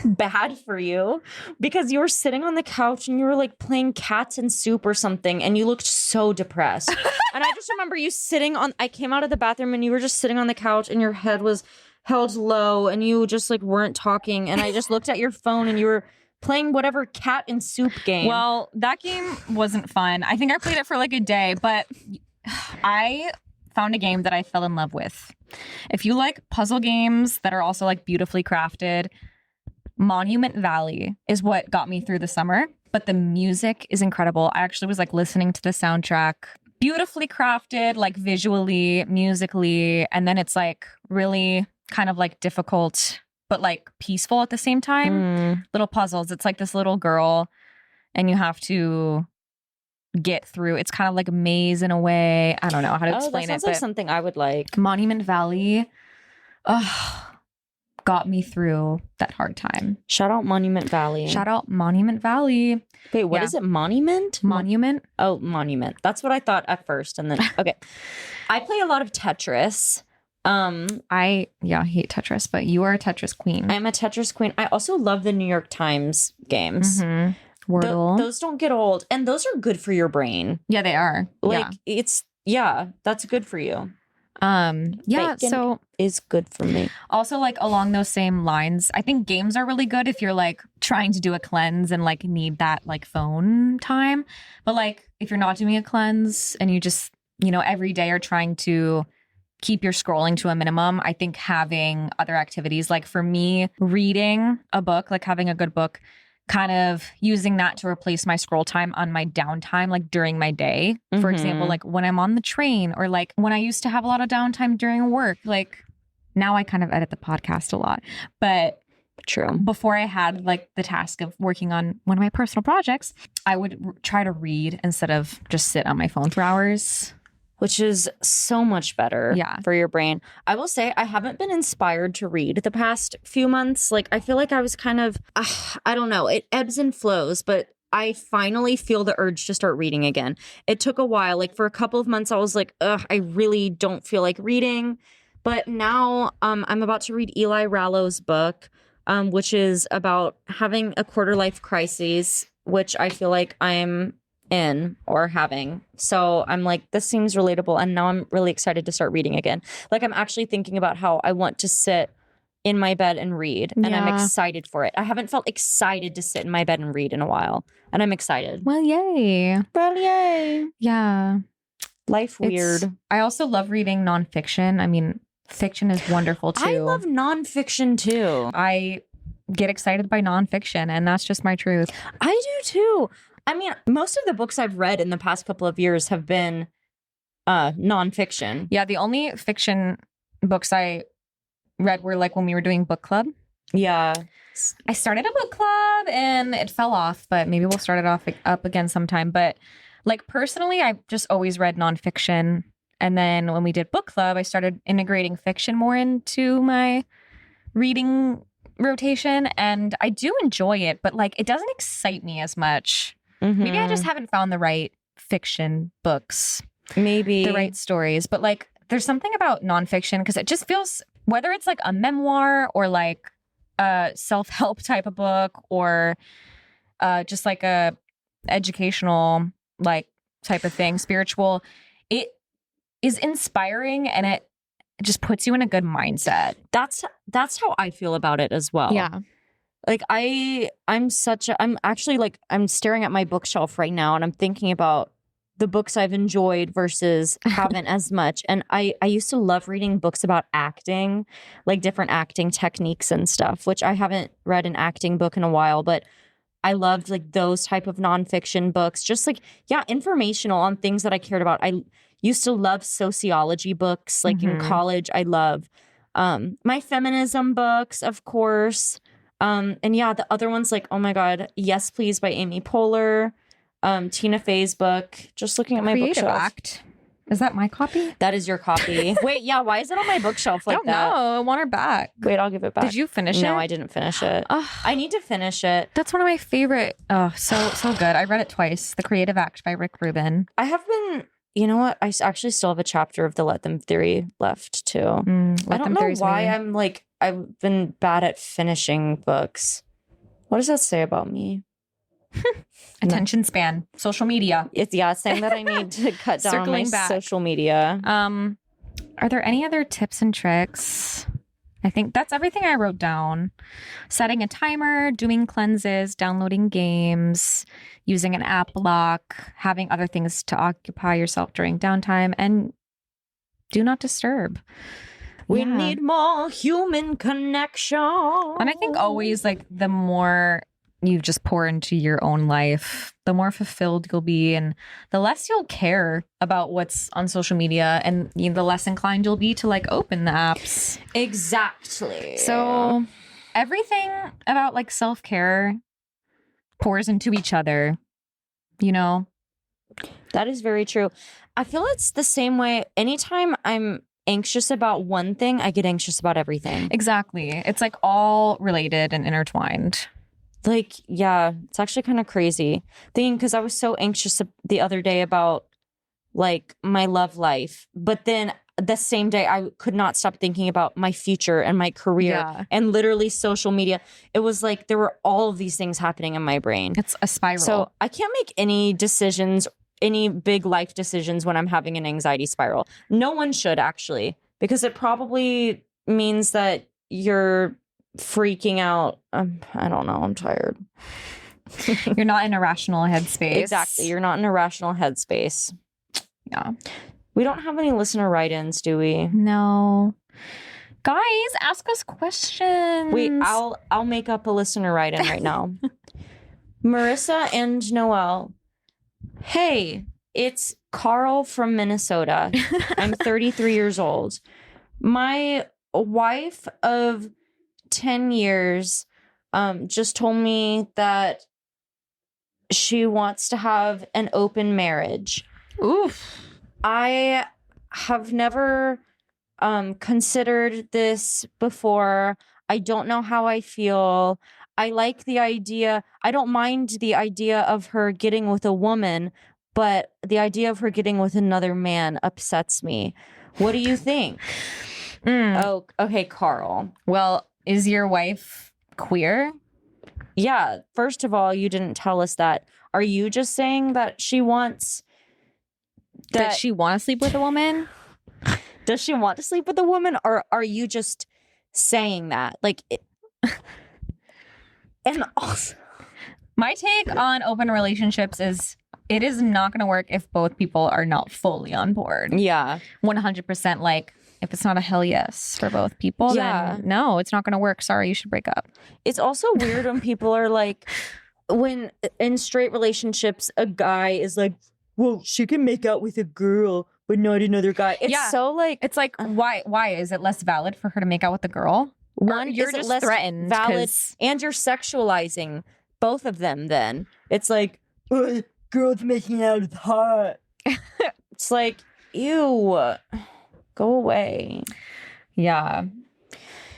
bad for you because you were sitting on the couch and you were like playing Cats in Soup or something, and you looked so depressed. And I just remember you I came out of the bathroom and you were just sitting on the couch and your head was held low and you just like weren't talking, and I just looked at your phone and you were playing whatever Cat in Soup game. Well, that game wasn't fun. I think I played it for like a day, but I found a game that I fell in love with. If you like puzzle games that are also like beautifully crafted, Monument Valley is what got me through the summer, but the music is incredible. I actually was like listening to the soundtrack, beautifully crafted, like visually, musically, and then it's like really kind of like difficult, but like peaceful at the same time. Little puzzles. It's like this little girl and you have to get through. It's kind of like a maze in a way. I don't know how to explain that sounds like something I would like. Monument Valley got me through that hard time. Shout out Monument Valley. Shout out Monument Valley. Wait, what is it? Monument? Monument? Oh, Monument. That's what I thought at first. And then, okay. I play a lot of Tetris. I hate Tetris, but you are a Tetris queen. I'm a Tetris queen. I also love the New York Times games. Wordle. Those don't get old. And those are good for your brain. Yeah, they are. Like, that's good for you. Bacon so is good for me. Also, like along those same lines, I think games are really good if you're like trying to do a cleanse and like need that like phone time. But like if you're not doing a cleanse and you just, you know, every day are trying to keep your scrolling to a minimum, I think having other activities, like for me, reading a book, like having a good book, kind of using that to replace my scroll time on my downtime, like during my day. For example, like when I'm on the train, or like when I used to have a lot of downtime during work. Like now I kind of edit the podcast a lot, but True. before I had like the task of working on one of my personal projects, I would try to read instead of just sit on my phone for hours. Which is so much better Yeah. for your brain. I will say I haven't been inspired to read the past few months. Like, I feel like I was kind of, I don't know, it ebbs and flows, but I finally feel the urge to start reading again. It took a while. Like, for a couple of months, I was like, I really don't feel like reading. But now I'm about to read Eli Rallo's book, which is about having a quarter life crisis, which I feel like I'm in or having. So I'm like, this seems relatable. And now I'm really excited to start reading again. Like, I'm actually thinking about how I want to sit in my bed and read. And I'm excited for it. I haven't felt excited to sit in my bed and read in a while. And I'm excited. Well, yay. Well, yay. Yeah. Life weird. I also love reading nonfiction. I mean, fiction is wonderful too. I love nonfiction too. I get excited by nonfiction, and that's just my truth. I do too. I mean, most of the books I've read in the past couple of years have been nonfiction. Yeah, the only fiction books I read were like when we were doing book club. Yeah. I started a book club and it fell off, but maybe we'll start it off up again sometime. But like personally, I've just always read nonfiction. And then when we did book club, I started integrating fiction more into my reading rotation. And I do enjoy it, but like it doesn't excite me as much. Mm-hmm. Maybe I just haven't found the right fiction books, Maybe the right stories. But like there's something about nonfiction because it just feels, whether it's like a memoir or like a self-help type of book or just like a educational like type of thing, spiritual, it is inspiring and it just puts you in a good mindset. That's how I feel about it as well. Yeah. Like I'm staring at my bookshelf right now and I'm thinking about the books I've enjoyed versus haven't as much. And I used to love reading books about acting, like different acting techniques and stuff, which I haven't read an acting book in a while, but I loved like those type of nonfiction books, just like, yeah, informational on things that I cared about. I used to love sociology books, like in college. I love my feminism books, of course. And yeah, the other ones like, oh my God, Yes Please by Amy Poehler, Tina Fey's book. Just looking at my Creative bookshelf. Act. Is that my copy? That is your copy. Wait, yeah, why is it on my bookshelf like I don't that? know. I want her back. Wait, I'll give it back. Did you finish it? No, I didn't finish it. I need to finish it. That's one of my favorite. Oh, so good. I read it twice. The Creative Act by Rick Rubin. I have been, you know what? I actually still have a chapter of the Let Them theory left too. I don't know why I've been bad at finishing books. What does that say about me? Attention span, social media. It's saying that I need to cut down on my Circling back. social media. Are there any other tips and tricks? I think that's everything I wrote down. Setting a timer, doing cleanses, downloading games, using an app block, having other things to occupy yourself during downtime, and do not disturb. We Yeah. need more human connection. And I think always like the more you just pour into your own life, the more fulfilled you'll be and the less you'll care about what's on social media and the less inclined you'll be to like open the apps. Exactly. So everything about like self-care pours into each other, you know? That is very true. I feel it's the same way. Anytime I'm anxious about one thing, I get anxious about everything. Exactly. It's like all related and intertwined. Like, yeah, it's actually kind of crazy thing because I was so anxious the other day about like my love life. But then the same day, I could not stop thinking about my future and my career and literally social media. It was like there were all of these things happening in my brain. It's a spiral. So I can't make any decisions, any big life decisions when I'm having an anxiety spiral. No one should actually, because it probably means that you're freaking out. I don't know. I'm tired. You're not in a rational headspace. Exactly. You're not in a rational headspace. Yeah. We don't have any listener write-ins, do we? No. Guys, ask us questions. Wait, I'll make up a listener write-in right now. Marissa and Noelle. Hey, it's Carl from Minnesota. I'm 33 years old. My wife of 10 years just told me that she wants to have an open marriage. Oof. I have never considered this before. I don't know how I feel. I like the idea. I don't mind the idea of her getting with a woman, but the idea of her getting with another man upsets me. What do you think? Oh, okay, Carl. Well, is your wife queer? Yeah, first of all, you didn't tell us that. Are you just saying that she wants That she wants to sleep with a woman? Does she want to sleep with a woman, or are you just saying that? And also, My take on open relationships is it is not going to work if both people are not fully on board. yeah. 100%. Like, if it's not a hell yes for both people, then no, it's not going to work. Sorry, you should break up. It's also weird when people are like, when in straight relationships, a guy is like, well, she can make out with a girl, but not another guy. It's so like, It's like, why is it less valid for her to make out with a girl? one, you're is it just less threatened valid, 'cause- and you're sexualizing both of them. Then it's like, girls making out is hot. It's like, ew, go away. Yeah.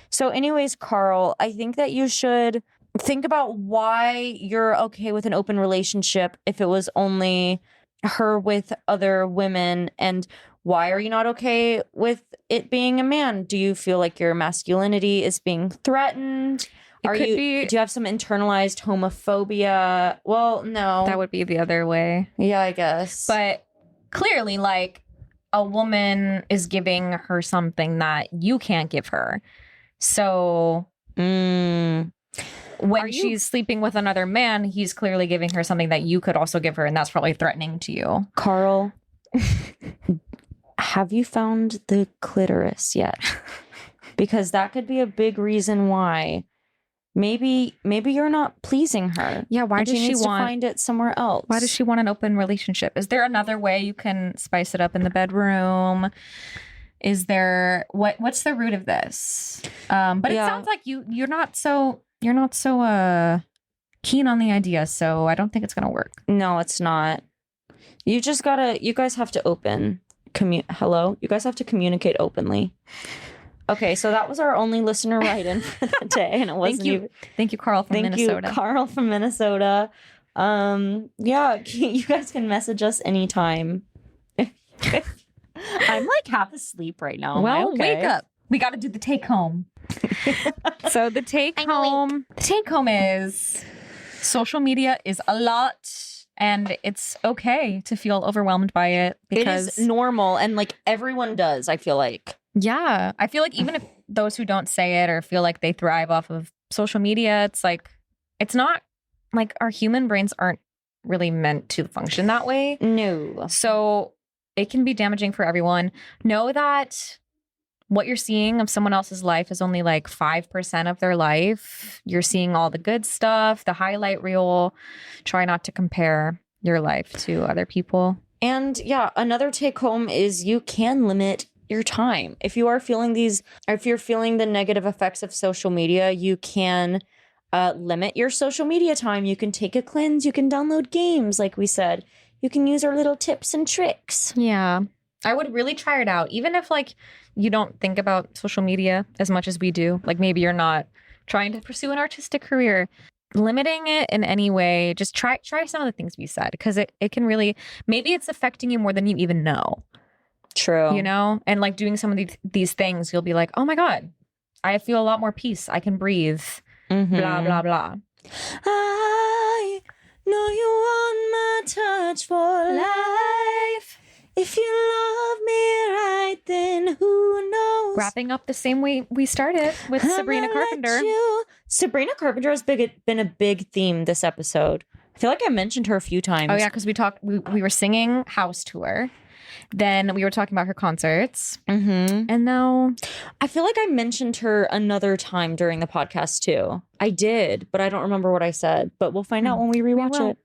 So anyways, Carl, I think that you should think about why you're okay with an open relationship if it was only her with other women, and why are you not okay with it being a man? Do you feel like your masculinity is being threatened? It could be. Do you have some internalized homophobia? Well, no. That would be the other way. Yeah, I guess. But clearly, like, a woman is giving her something that you can't give her. So when she's sleeping with another man, he's clearly giving her something that you could also give her, and that's probably threatening to you. Carl, have you found the clitoris yet? Because that could be a big reason why. Maybe you're not pleasing her. Yeah, why and does she needs want to find it somewhere else? Why does she want an open relationship? Is there another way you can spice it up in the bedroom? Is there what's the root of this? But it sounds like you're not so keen on the idea, so I don't think it's gonna work. No, it's not. You guys have to you guys have to communicate openly. Okay, so that was our only listener write-in for the day, and it wasn't Thank you, Carl from Minnesota. Thank you, Carl from Minnesota. Yeah, you guys can message us anytime. I'm like half asleep right now. Well, wake up. We got to do the take home. So the take home is social media is a lot, and it's okay to feel overwhelmed by it because it is normal, and like everyone does. I feel like. Yeah, I feel like even if those who don't say it or feel like they thrive off of social media, it's like it's not like our human brains aren't really meant to function that way. No. So it can be damaging for everyone. Know that what you're seeing of someone else's life is only like 5% of their life. You're seeing all the good stuff, the highlight reel. Try not to compare your life to other people. And yeah, another take home is you can limit your time. If you are feeling if you're feeling the negative effects of social media, you can limit your social media time. You can take a cleanse. You can download games, like we said. You can use our little tips and tricks. Yeah. I would really try it out. Even if like you don't think about social media as much as we do. Like maybe you're not trying to pursue an artistic career. Limiting it in any way, just try some of the things we said, because it can really, maybe it's affecting you more than you even know. True. You know? And like doing some of these things, you'll be like, oh my God, I feel a lot more peace. I can breathe. Mm-hmm. Blah, blah, blah. I know you want my touch for life. If you love me right, then who knows? Wrapping up the same way we started with Sabrina Carpenter. Sabrina Carpenter has been a big theme this episode. I feel like I mentioned her a few times. Oh yeah, because we were singing House Tour. Then we were talking about her concerts. Mm-hmm. And now I feel like I mentioned her another time during the podcast too. I did, but I don't remember what I said. But we'll find out when we rewatch will. it.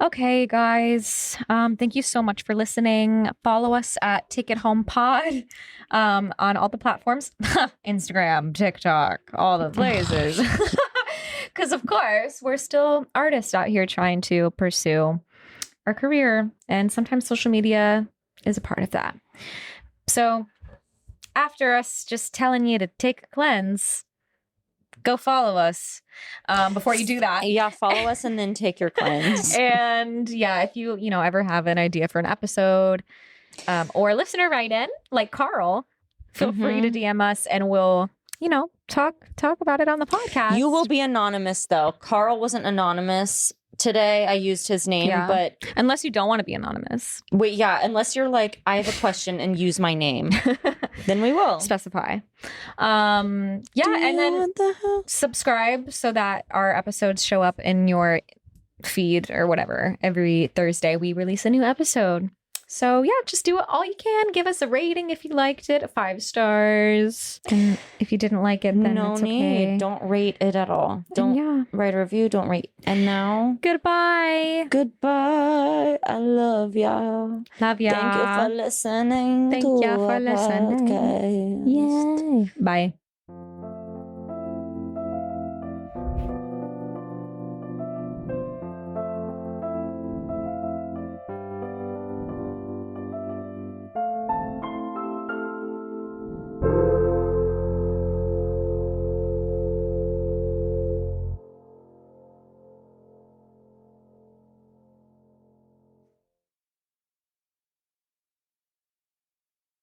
Okay, guys. Thank you so much for listening. Follow us at Take It Home Pod on all the platforms. Instagram, TikTok, all the places. Because, of course, we're still artists out here trying to pursue our career. And sometimes social media is a part of that. So after us just telling you to take a cleanse, go follow us before you do that. Yeah, follow us and then take your cleanse. And yeah, if you ever have an idea for an episode or a listener write in like Carl, feel free to DM us and we'll, talk about it on the podcast. You will be anonymous though. Carl wasn't anonymous today. I used his name, but unless you don't want to be anonymous. wait, yeah, unless you're like, I have a question and use my name, then we will Specify. And then subscribe so that our episodes show up in your feed or whatever. Every Thursday we release a new episode. So yeah, just do all you can. Give us a rating if you liked it, 5 stars. And if you didn't like it, then no it's need. okay. Don't rate it at all. Don't write a review. Don't rate. And now, Goodbye. goodbye. I love y'all. Love ya. Thank you for listening. Thank to ya for our listening. podcast. Yay. Bye.